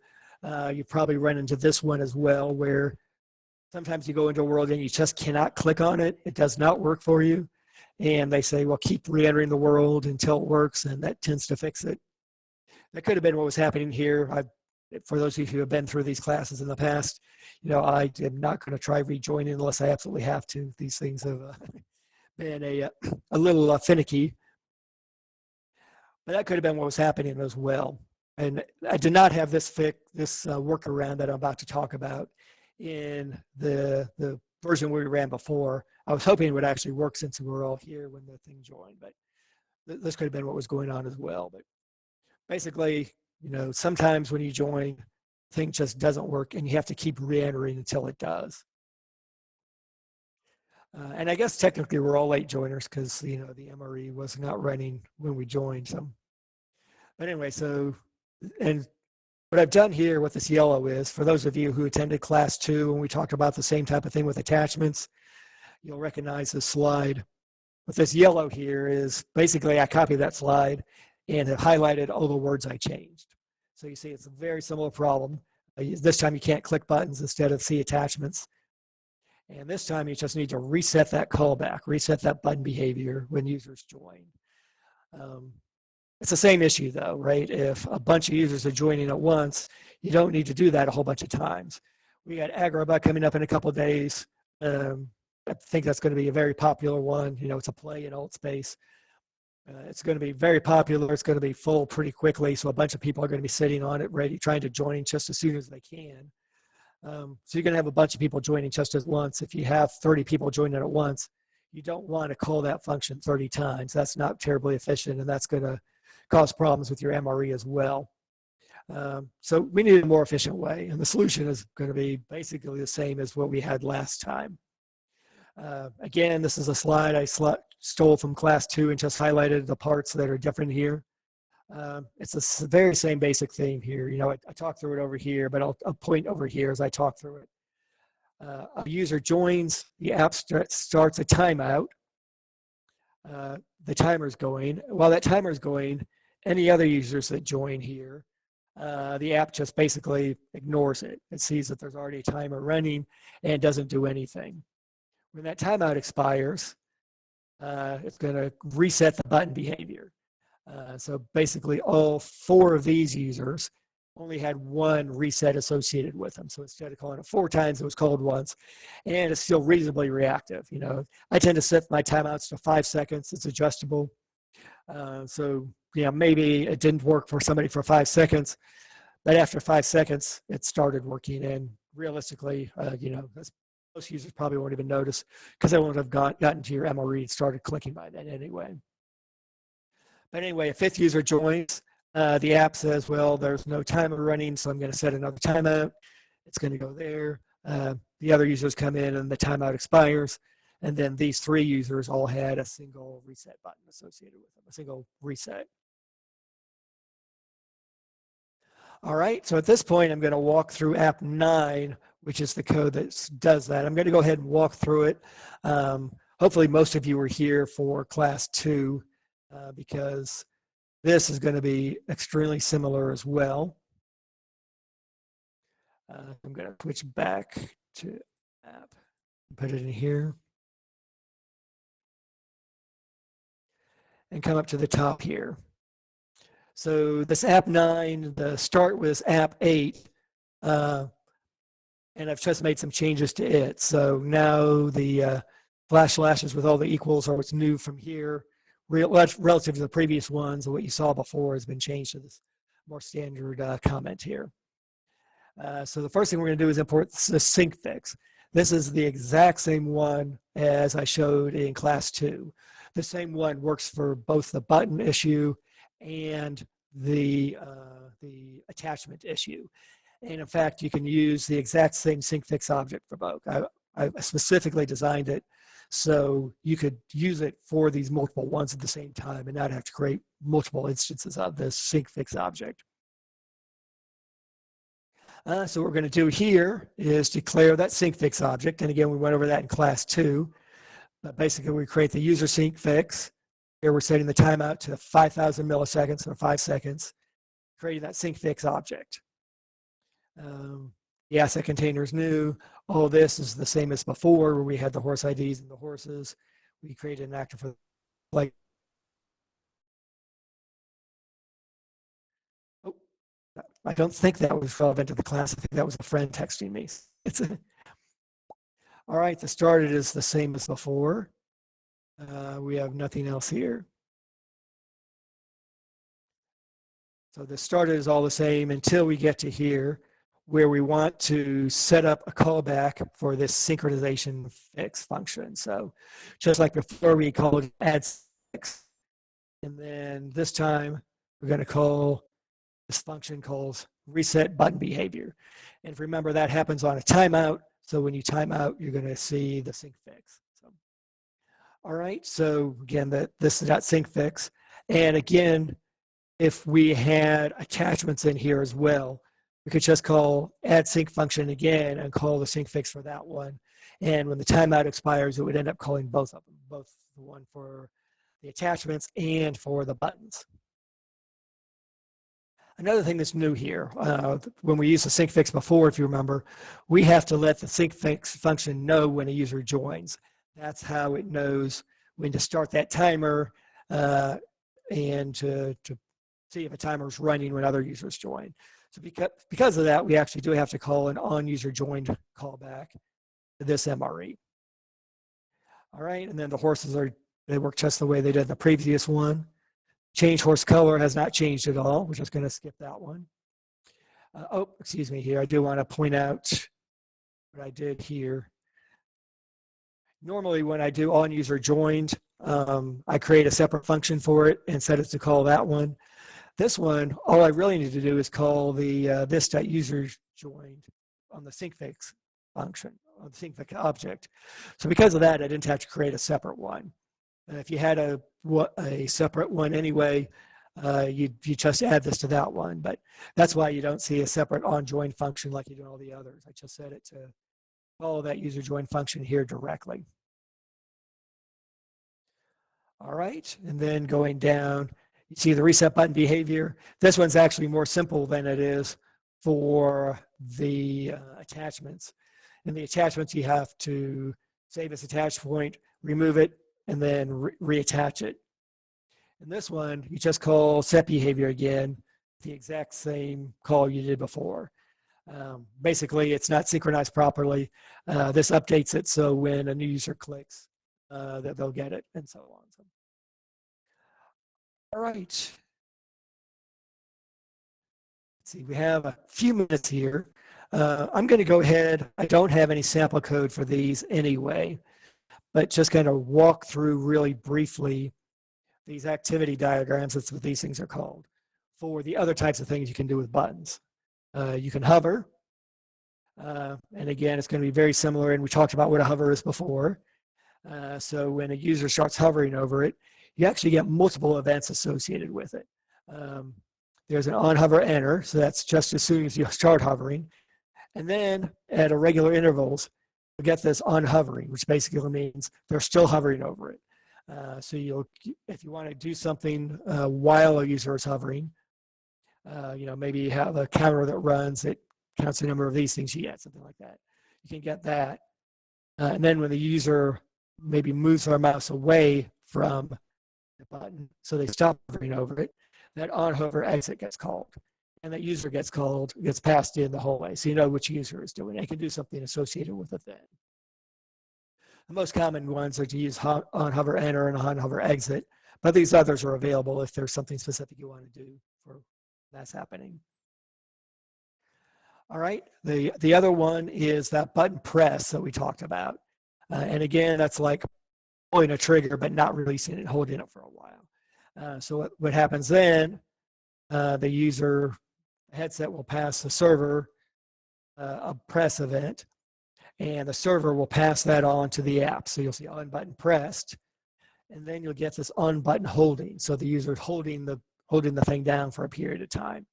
you've probably run into this one as well, where sometimes you go into a world and you just cannot click on it. It does not work for you. And they say, well, keep re-entering the world until it works, and that tends to fix it. That could have been what was happening here. For those of you who have been through these classes in the past, I am not going to try rejoining unless I absolutely have to. These things have been a little finicky. But that could have been what was happening as well. And I did not have this workaround that I'm about to talk about in the version we ran before. I was hoping it would actually work since we were all here when the thing joined, but this could have been what was going on as well. But basically, sometimes when you join, the thing just doesn't work and you have to keep re-entering until it does. And I guess technically we're all late joiners because, the MRE was not running when we joined. So, but anyway, and what I've done here with this yellow is, for those of you who attended class 2 and we talked about the same type of thing with attachments, you'll recognize this slide. What this yellow here is, basically I copied that slide and have highlighted all the words I changed. So you see it's a very similar problem. This time you can't click buttons instead of see attachments. And this time you just need to reset that callback, reset that button behavior when users join. It's the same issue though, right? If a bunch of users are joining at once, you don't need to do that a whole bunch of times. We got Agrabah coming up in a couple of days. I think that's going to be a very popular one. It's a play in alt space. It's going to be very popular. It's going to be full pretty quickly. So a bunch of people are going to be sitting on it, ready, trying to join just as soon as they can. So you're going to have a bunch of people joining just at once. If you have 30 people joining at once, you don't want to call that function 30 times. That's not terribly efficient, and that's going to cause problems with your MRE as well. So we need a more efficient way, and the solution is going to be basically the same as what we had last time. Again, this is a slide I stole from class 2 and just highlighted the parts that are different here. It's the very same basic theme here. You know, I talked through it over here, but I'll point over here as I talk through it. A user joins, the app starts a timeout. The timer's going. While that timer's going, any other users that join here, the app just basically ignores it. It sees that there's already a timer running and doesn't do anything. When that timeout expires, it's going to reset the button behavior. So basically all 4 of these users only had 1 reset associated with them. So instead of calling it 4 times, it was called once, and it's still reasonably reactive. You know, I tend to set my timeouts to 5 seconds. It's adjustable. So, you know, maybe it didn't work for somebody for 5 seconds, but after 5 seconds, it started working. And realistically, you know, most users probably won't even notice because they won't have gotten to your MRE and started clicking by then anyway. But anyway, a 5th user joins. The app says, well, there's no timer running, so I'm going to set another timeout. It's going to go there. The other users come in and the timeout expires. And then these 3 users all had a single reset button associated with them, a single reset. All right, so at this point, I'm going to walk through app 9, which is the code that does that. I'm going to go ahead and walk through it. Hopefully, most of you were here for class 2 because this is going to be extremely similar as well. I'm going to switch back to app, put it in here, and come up to the top here. So this app 9, the start was app 8, and I've just made some changes to it. So now the flash slashes with all the equals are what's new from here, relative to the previous ones, and what you saw before has been changed to this more standard comment here. So the first thing we're going to do is import the sync fix. This is the exact same one as I showed in class 2. The same one works for both the button issue and the attachment issue. And in fact, you can use the exact same sync fix object for both. I specifically designed it so you could use it for these multiple ones at the same time and not have to create multiple instances of this sync fix object. So what we're going to do here is declare that sync fix object. And again, we went over that in class 2. But basically, we create the user sync fix. Here we're setting the timeout to 5,000 milliseconds or 5 seconds, creating that sync fix object. The asset container is new. All this is the same as before, where we had the horse IDs and the horses. We created an actor for like. Oh, I don't think that was relevant to the class. I think that was a friend texting me. All right, the started is the same as before. We have nothing else here. So the started is all the same until we get to here, where we want to set up a callback for this synchronization fix function. So just like before, we called add fix, and then this time we're going to call this function called reset button behavior. And remember, that happens on a timeout. So when you time out, you're going to see the sync fix. So, all right, so again, this is that sync fix. And again, if we had attachments in here as well, we could just call add sync function again and call the sync fix for that one. And when the timeout expires, it would end up calling both of them, both the one for the attachments and for the buttons. Another thing that's new here, when we used the sync fix before, if you remember, we have to let the sync fix function know when a user joins. That's how it knows when to start that timer and to see if a timer is running when other users join. So because of that, we actually do have to call an on-user joined callback to this MRE. All right, and then the horses they work just the way they did in the previous one. Change horse color has not changed at all. We're just going to skip that one. Oh, excuse me here. I do want to point out what I did here. Normally when I do on user joined, I create a separate function for it and set it to call that one. This one, all I really need to do is call the this.userJoined on the syncfix function, on the syncfix object. So because of that, I didn't have to create a separate one. And if you had a separate one anyway, you just add this to that one. But that's why you don't see a separate onJoin function like you do in all the others. I just set it to follow that user join function here directly. All right, and then going down, you see the reset button behavior. This one's actually more simple than it is for the attachments. In the attachments, you have to save this attach point, remove it, and then reattach it. In this one, you just call set behavior again, the exact same call you did before. Basically, it's not synchronized properly. This updates it so when a new user clicks, that they'll get it, and so on. So, all right. Let's see, we have a few minutes here. I'm going to go ahead. I don't have any sample code for these anyway, but just kind of walk through really briefly these activity diagrams, that's what these things are called, for the other types of things you can do with buttons. You can hover, and again, it's going to be very similar, and we talked about what a hover is before. So when a user starts hovering over it, you actually get multiple events associated with it. There's an on hover enter, so that's just as soon as you start hovering. And then at irregular intervals, you get this on hovering, which basically means they're still hovering over it. So if you want to do something while a user is hovering, maybe you have a counter that runs that counts the number of these things you get, something like that. You can get that. And then when the user maybe moves their mouse away from the button, so they stop hovering over it, that on hover exit gets called. And that user gets passed in the whole way. So you know which user is doing it. It can do something associated with it then. The most common ones are to use on hover enter and on hover exit, but these others are available if there's something specific you want to do for that's happening. All right, the other one is that button press that we talked about. And again, that's like pulling a trigger but not releasing it, holding it for a while. So what happens then, the user headset will pass the server a press event, and the server will pass that on to the app. So you'll see on button pressed, and then you'll get this on button holding. So the user is holding the thing down for a period of time.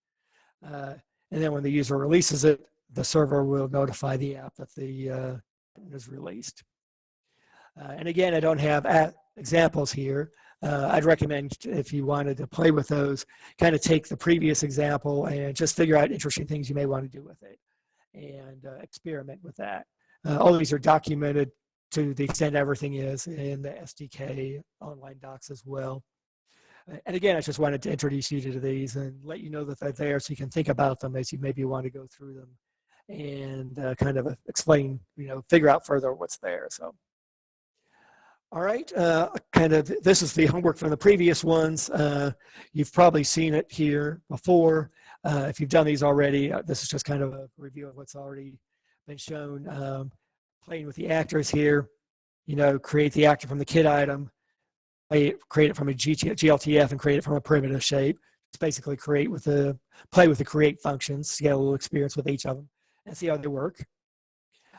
And then when the user releases it, the server will notify the app that the button is released. And again, I don't have examples here. I'd recommend if you wanted to play with those, kind of take the previous example and just figure out interesting things you may want to do with it and experiment with that. All of these are documented to the extent everything is in the SDK online docs as well. And again, I just wanted to introduce you to these and let you know that they're there so you can think about them as you maybe want to go through them and kind of explain, figure out further what's there. So. All right, this is the homework from the previous ones. You've probably seen it here before. If you've done these already, this is just kind of a review of what's already been shown. Playing with the actors here, create the actor from the kit item, create it from a GLTF and create it from a primitive shape. It's basically play with the create functions to get a little experience with each of them and see how they work.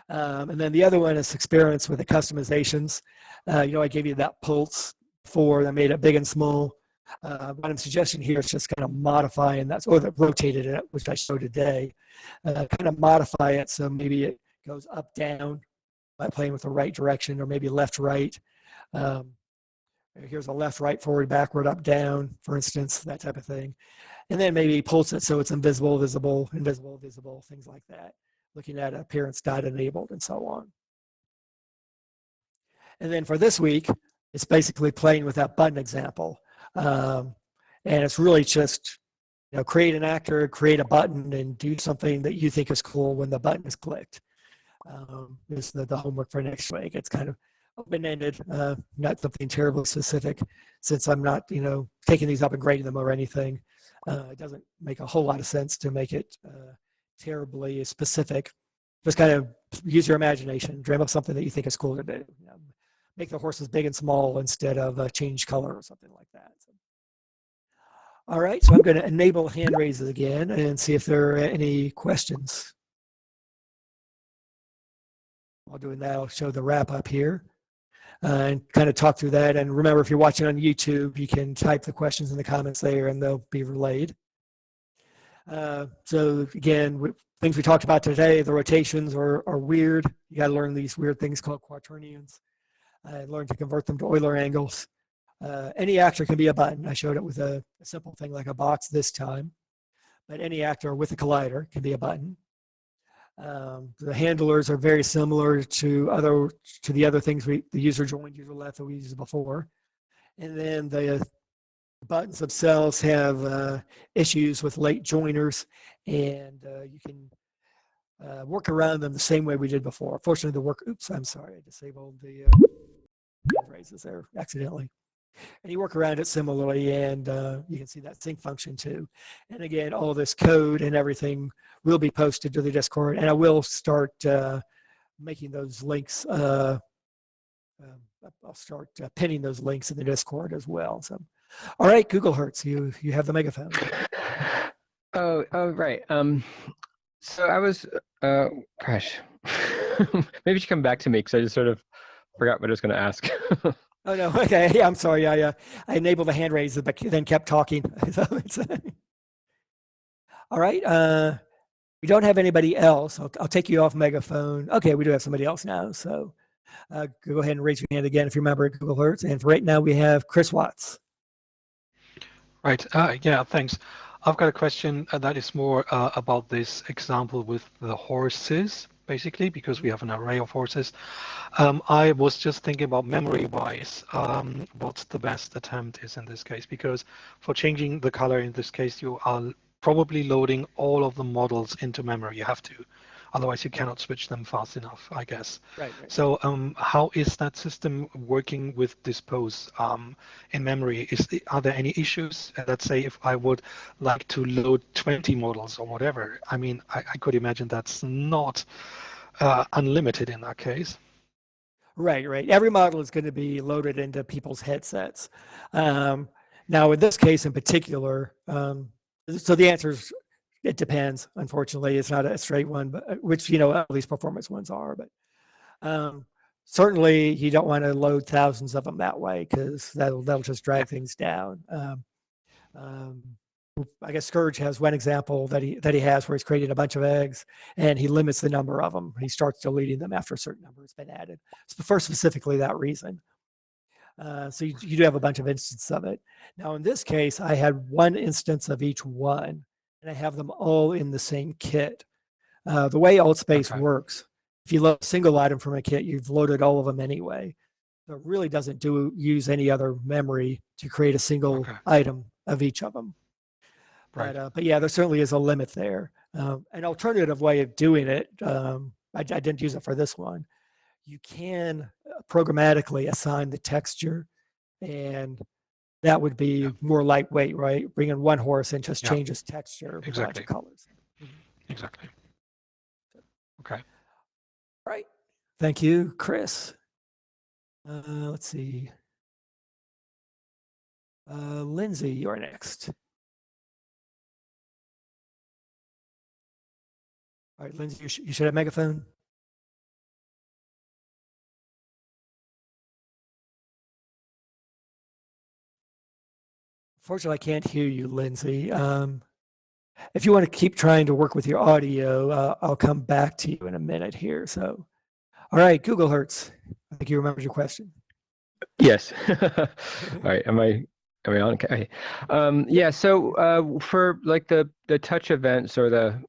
And then the other one is experience with the customizations. I gave you that pulse before. I made it big and small. What I'm suggesting here is just kind of modifying that, or that rotated it, which I showed today. Kind of modify it so maybe it goes up, down by playing with the right direction, or maybe left, right. Here's a left, right, forward, backward, up, down, for instance, that type of thing. And then maybe pulse it so it's invisible, visible, invisible, visible, things like that. Looking at appearance dot enabled and so on. And then for this week, it's basically playing with that button example. And it's really just, create an actor, create a button, and do something that you think is cool when the button is clicked. Is the homework for next week. It's kind of open-ended, not something terribly specific, since I'm not, taking these up and grading them or anything. It doesn't make a whole lot of sense to make it terribly specific. Just kind of use your imagination, dream up something that you think is cool to do. make the horses big and small instead of change color or something like that. So. All right, so I'm going to enable hand raises again and see if there are any questions. While doing that, I'll show the wrap up here and kind of talk through that. And remember, if you're watching on YouTube, you can type the questions in the comments there and they'll be relayed. So again, things we talked about today, the rotations are weird. You got to learn these weird things called quaternions and learn to convert them to Euler angles. Any actor can be a button. I showed it with a simple thing like a box this time, but any actor with a collider can be a button. The handlers are very similar to the other things the user joined, user left that we used before. And then the buttons themselves have issues with late joiners, and you can work around them the same way we did before. Fortunately, I'm sorry, I disabled the hand raises there accidentally. And you work around it similarly, and you can see that sync function too. And again, all this code and everything will be posted to the Discord, and I will start making those links. I'll start pinning those links in the Discord as well. So, all right, Google Hertz, you have the megaphone. Oh, right. So I was, gosh, maybe you should come back to me because I just sort of forgot what I was going to ask. Oh no, okay, yeah, I'm sorry. I enabled the hand raise, but then kept talking. So all right. We don't have anybody else. I'll take you off megaphone. Okay, we do have somebody else now. So go ahead and raise your hand again if you remember Google Hertz. And for right now, we have Chris Watts. Right. Yeah, thanks. I've got a question that is more about this example with the horses, basically, because we have an array of horses. I was just thinking about memory-wise, what the best attempt is in this case, because for changing the color in this case, you are probably loading all of the models into memory. You have to, otherwise you cannot switch them fast enough, I guess. Right. So how is that system working with dispose in memory? Are there any issues? Let's say if I would like to load 20 models or whatever, I mean, I could imagine that's not unlimited in that case. Right. Every model is going to be loaded into people's headsets. Now, in this case in particular, so the answer is it depends. Unfortunately, it's not a straight one, but which all these performance ones are. But certainly, you don't want to load thousands of them that way because that'll just drag things down. I guess Scourge has one example that he has where he's creating a bunch of eggs and he limits the number of them. He starts deleting them after a certain number has been added. For specifically that reason. So you do have a bunch of instances of it. Now in this case, I had one instance of each one, and I have them all in the same kit. The way AltSpace works, if you load a single item from a kit, you've loaded all of them anyway. So it really doesn't use any other memory to create a single item of each of them. Right. But yeah, there certainly is a limit there. An alternative way of doing it, I didn't use it for this one. You can programmatically assign the texture, and that would be more lightweight, right? Bring in one horse and just changes texture with a bunch of colors. Exactly. Okay. All right. Thank you, Chris. Let's see. Lindsay, you're next. All right, Lindsay, you should have megaphone. Fortunately, I can't hear you, Lindsay. If you want to keep trying to work with your audio, I'll come back to you in a minute here. So, all right, Google Hertz. I think you remembered your question. Yes. All right. Am I on? Okay. Yeah. So for like the touch events or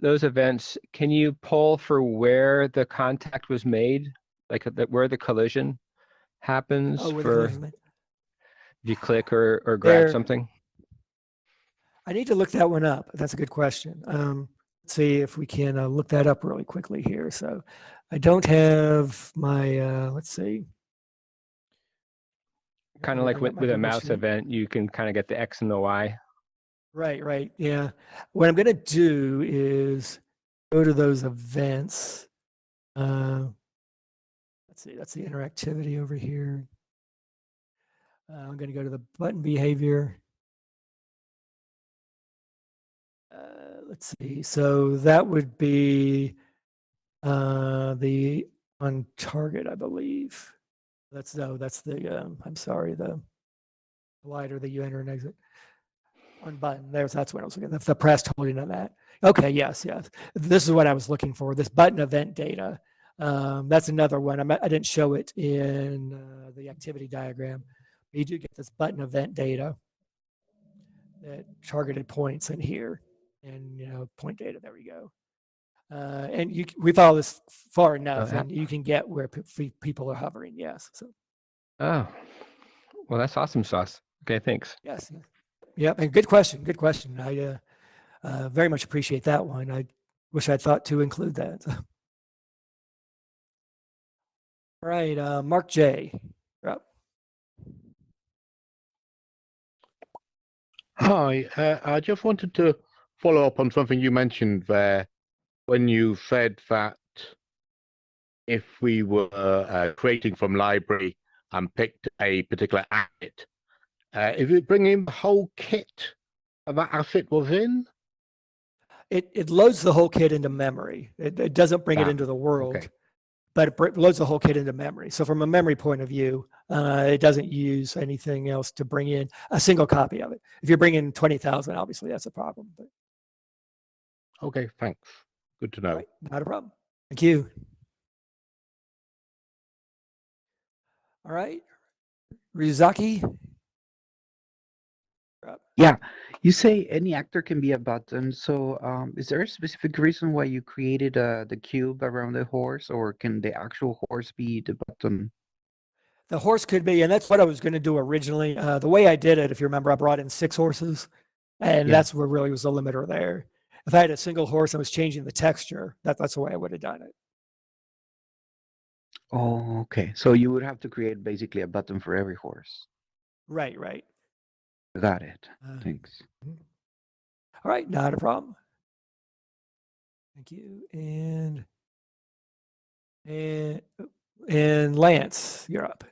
those events, can you poll for where the contact was made, like where the collision happens? Oh, where the collision made? If you click or grab something? I need to look that one up. That's a good question. Let's see if we can look that up really quickly here. So I don't have my, let's see. Kind of like with a mouse event, you can kind of get the X and the Y. Right. Yeah. What I'm going to do is go to those events. Let's let's see, that's the interactivity over here. I'm going to go to the button behavior. Let's see, so that would be the on target, I believe. That's the I'm sorry, the collider that you enter and exit on button. That's what I was looking at. The pressed holding on that. Okay, yes. This is what I was looking for. This button event data. That's another one. I didn't show it in the activity diagram. You do get this button event data that targeted points in here, and point data. There we go. And we follow this far enough, and you can get where people are hovering. Yes. So. Oh, well, that's awesome sauce. Okay, thanks. Yes. Yep. And good question. Good question. I very much appreciate that one. I wish I'd thought to include that. All right, Mark J. You're up. Hi, I just wanted to follow up on something you mentioned there when you said that if we were creating from library and picked a particular asset, is it bringing the whole kit that asset was in? It loads the whole kit into memory. It doesn't bring it into the world, okay. but it loads the whole kit into memory. So from a memory point of view, it doesn't use anything else to bring in a single copy of it. If you're bringing 20,000, obviously that's a problem. But. Okay, thanks. Good to know. Right, not a problem. Thank you. All right, Rizaki. Yeah, you say any actor can be a button. So is there a specific reason why you created the cube around the horse, or can the actual horse be the button? The horse could be, and that's what I was going to do originally. The way I did it, if you remember, I brought in 6 horses, and that's where really was the limiter there. If I had a single horse and was changing the texture, that's the way I would have done it. Oh, okay. So you would have to create basically a button for every horse. Right. Got it. Thanks. All right, not a problem. Thank you. And Lance, you're up.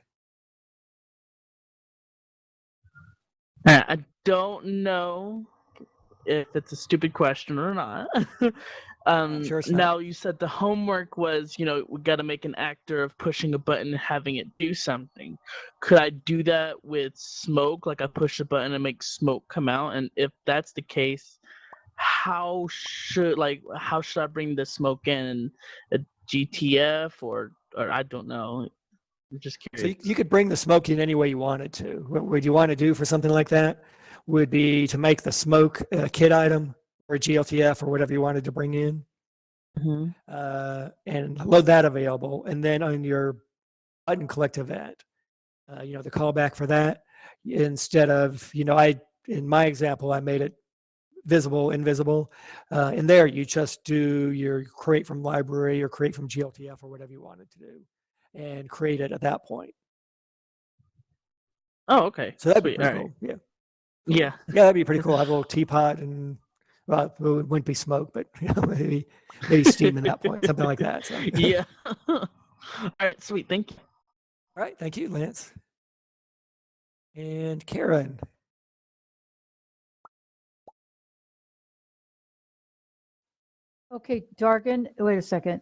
I don't know if it's a stupid question or not. Sure it's not. Now you said the homework was, we got to make an actor of pushing a button and having it do something. Could I do that with smoke? Like I push a button and make smoke come out? And if that's the case, how should I bring the smoke in? A GTF or I don't know. I'm just curious. So you could bring the smoke in any way you wanted to. What would you want to do for something like that? Would be to make the smoke a kit item or a GLTF or whatever you wanted to bring in, and load that available. And then on your button collect event, the callback for that, instead of, in my example, I made it visible, invisible. In there, you just do your create from library or create from GLTF or whatever you wanted to do, and create it at that point. Oh, okay. So that'd be Sweet. pretty All cool. right. Yeah. Yeah. Yeah, that'd be pretty cool. Have a little teapot and, well, it wouldn't be smoke, but maybe steam at that point, something like that. So. Yeah. All right, sweet. Thank you. All right, thank you, Lance. And Karen. Okay, Dargan, wait a second.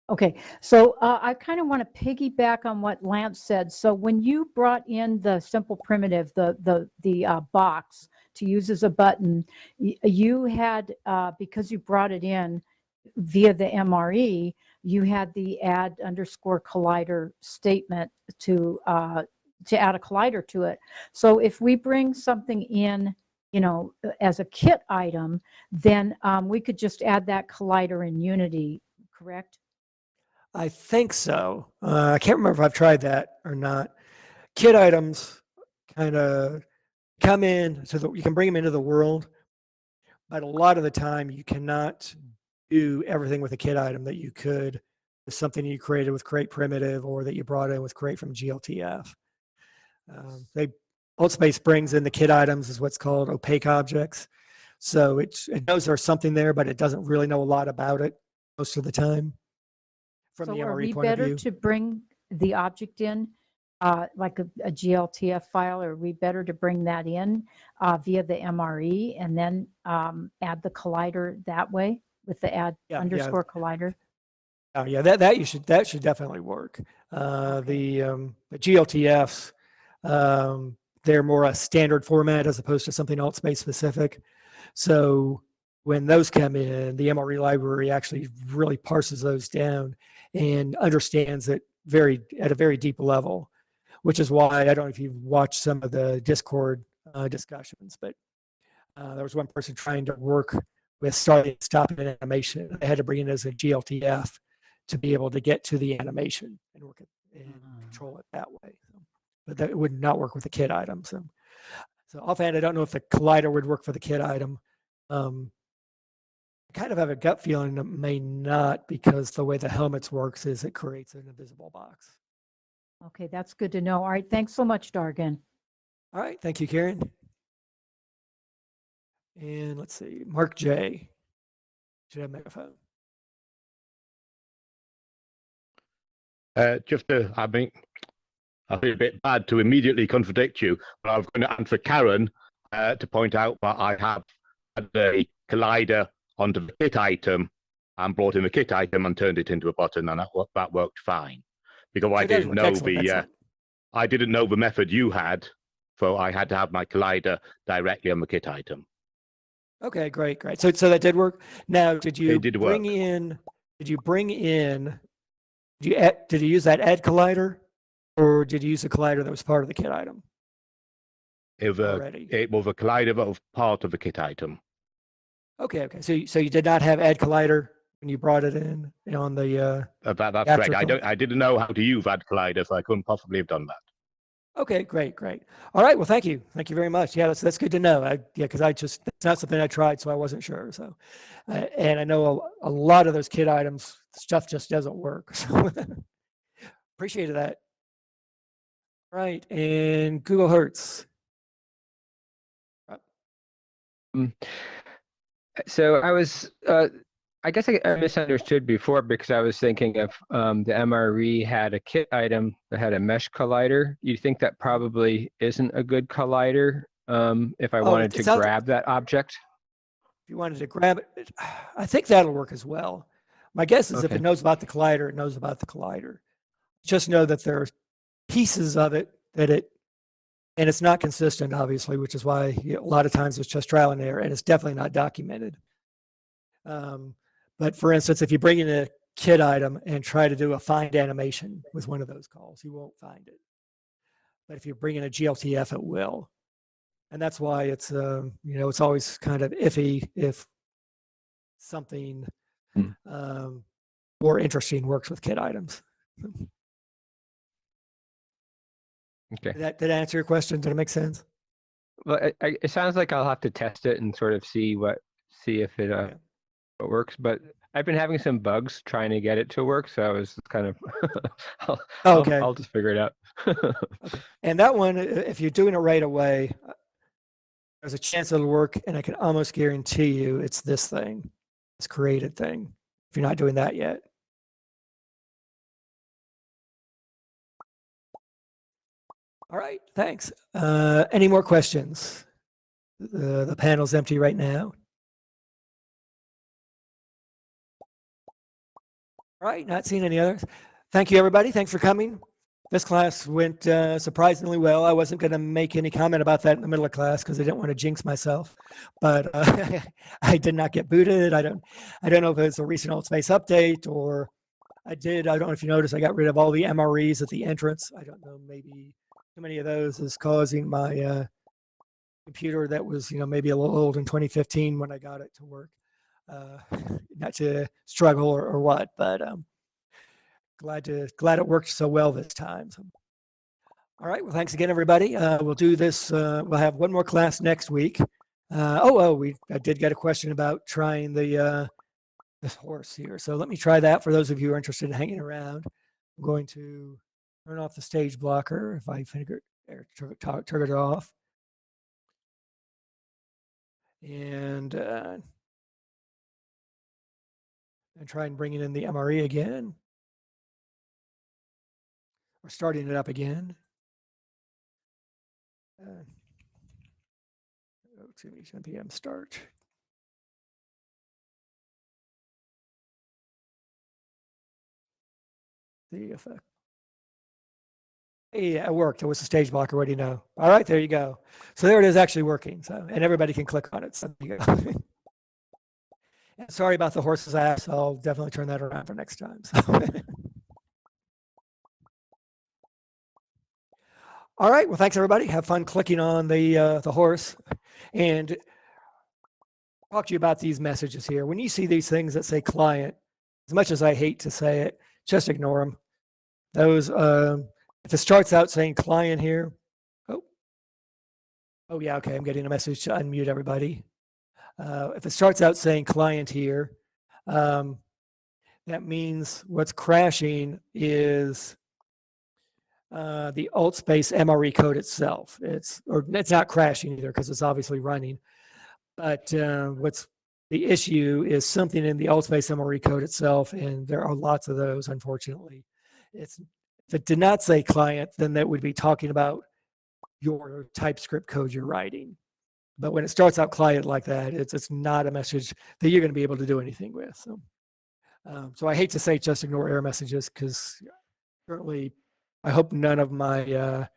Okay, so I kind of want to piggyback on what Lance said. So when you brought in the simple primitive, the box to use as a button, you had, because you brought it in via the MRE, you had the add underscore collider statement to add a collider to it. So if we bring something in, as a kit item, then we could just add that collider in Unity, correct? I think so. I can't remember if I've tried that or not. Kit items kind of come in so that you can bring them into the world, but a lot of the time you cannot do everything with a kit item that you could with something you created with create primitive or that you brought in with create from GLTF. Ultspace brings in the kit items is what's called opaque objects. So it knows there's something there, but it doesn't really know a lot about it most of the time. from So the are MRE we point of better view. to bring the object in, like a GLTF file, or are we better to bring that in via the MRE and then add the collider that way with the add Yeah, underscore collider? yeah, that should definitely work. The GLTFs, they're more a standard format as opposed to something alt-space specific. So when those come in, the MRE library actually really parses those down and understands it at a very deep level, which is why I don't know if you've watched some of the Discord discussions, but there was one person trying to work with starting and stopping an animation. They had to bring it as a GLTF to be able to get to the animation and work it and control it that way. So, but that would not work with the kit item. So offhand, I don't know if the collider would work for the kit item. I kind of have a gut feeling it may not, because the way the helmets works is it creates an invisible box. Okay, that's good to know. All right, thanks so much, Dargan. All right, thank you, Karen. And let's see, Mark J. Should have a megaphone. Just to, I mean, I feel a bit bad to immediately contradict you, but I was going to answer Karen to point out that I have had a collider onto the kit item and brought in the kit item and turned it into a button, and that worked fine, because I didn't know I didn't know the method you had, so I had to have my collider directly on the kit item. Okay, great. So that did work. Now, did you It did work. did you use that add collider, or did you use a collider that was part of the kit item already? It was a collider that was part of the kit item. Okay. So you did not have add collider when you brought it in on the that's correct. I didn't know how to use add collider, so I couldn't possibly have done that. Okay, great. All right, well, thank you very much. Yeah, that's good to know. Because it's not something I tried, so I wasn't sure. So, and I know a lot of those kit items stuff just doesn't work. So appreciated that. Right, and Google Hertz. So I was, I guess I misunderstood before, because I was thinking if the MRE had a kit item that had a mesh collider. You think that probably isn't a good collider if I wanted to grab that object? If you wanted to grab it, I think that'll work as well. My guess is if it knows about the collider, it knows about the collider. Just know that there are pieces of it and it's not consistent, obviously, which is why a lot of times it's just trial and error, and it's definitely not documented. But for instance, if you bring in a kit item and try to do a find animation with one of those calls, you won't find it. But if you bring in a GLTF, it will. And that's why it's, it's always kind of iffy if something more interesting works with kit items. Okay. Did that answer your question? Did it make sense? Well, it sounds like I'll have to test it and sort of see if it works. But I've been having some bugs trying to get it to work, so I was kind of I'll just figure it out. Okay. And that one, if you're doing it right away, there's a chance it'll work, and I can almost guarantee you it's this thing, this created thing, if you're not doing that yet. All right, thanks. Any more questions? The panel's empty right now. All right, not seeing any others. Thank you, everybody. Thanks for coming. This class went surprisingly well. I wasn't going to make any comment about that in the middle of class because I didn't want to jinx myself, but I did not get booted. I don't know if it's a recent alt-space update or I don't know if you noticed, I got rid of all the MREs at the entrance. I don't know, maybe too many of those is causing my computer that was, maybe a little old in 2015 when I got it to work. Not to struggle or what, but glad it worked so well this time. So, all right, well, thanks again, everybody. We'll do this. We'll have one more class next week. I did get a question about trying this horse here. So let me try that for those of you who are interested in hanging around. I'm going to turn off the stage blocker if I figure turn it off. And try and bring it in the MRE again. We're starting it up again. Excuse me, 10 p.m. start. The effect. Yeah, it worked. It was a stage blocker. What do you know? All right, there you go. So there it is, actually working. So, and everybody can click on it. So there you go. Sorry about the horse's ass. I'll definitely turn that around for next time. So. All right. Well, thanks everybody. Have fun clicking on the horse, and talk to you about these messages here. When you see these things that say client, as much as I hate to say it, just ignore them. Those, if it starts out saying client here, oh yeah, okay, I'm getting a message to unmute everybody. If it starts out saying client here, that means what's crashing is the alt space MRE code itself. It's not crashing either because it's obviously running. But what's the issue is something in the alt space MRE code itself, and there are lots of those, unfortunately. If it did not say client, then that would be talking about your TypeScript code you're writing. But when it starts out client like that, it's not a message that you're going to be able to do anything with. So I hate to say just ignore error messages, because currently I hope none of my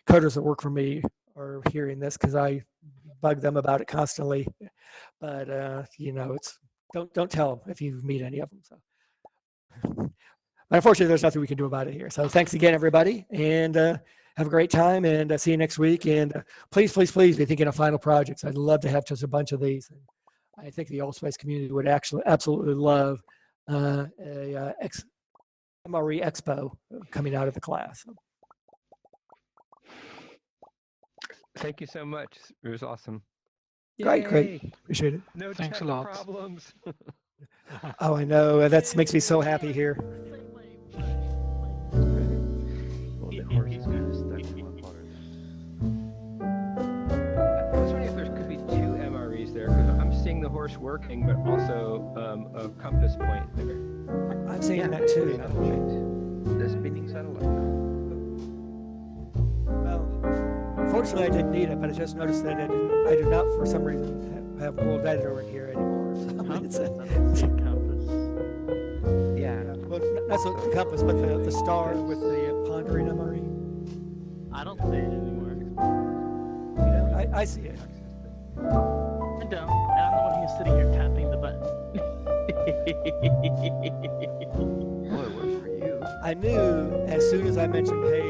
coders that work for me are hearing this, because I bug them about it constantly. But you know, don't tell them if you meet any of them. So. But unfortunately, there's nothing we can do about it here. So thanks again, everybody, and have a great time, and see you next week. And please, please, please be thinking of final projects. I'd love to have just a bunch of these. And I think the Allspace community would actually absolutely love a MRE Expo coming out of the class. Thank you so much. It was awesome. Great, Yay. great. Appreciate it. No Thanks a tech lot. problems. Oh, I know. That makes me so happy here. Well, the horse is kind of stuck in one part. I was wondering if there could be two MREs there, because I'm seeing the horse working, but also a compass point there. I'm seeing that too. The spinning satellite. Well, unfortunately, I didn't need it, but I just noticed that I do not, for some reason, have World Editor in here anymore. So it's Compass. Yeah. well, not so the compass, but the star with the pondering MRE. I don't see it anymore. You know, I see it. I don't. And I'm the one who's sitting here tapping the button. Well, it works for you. I knew as soon as I mentioned, hey,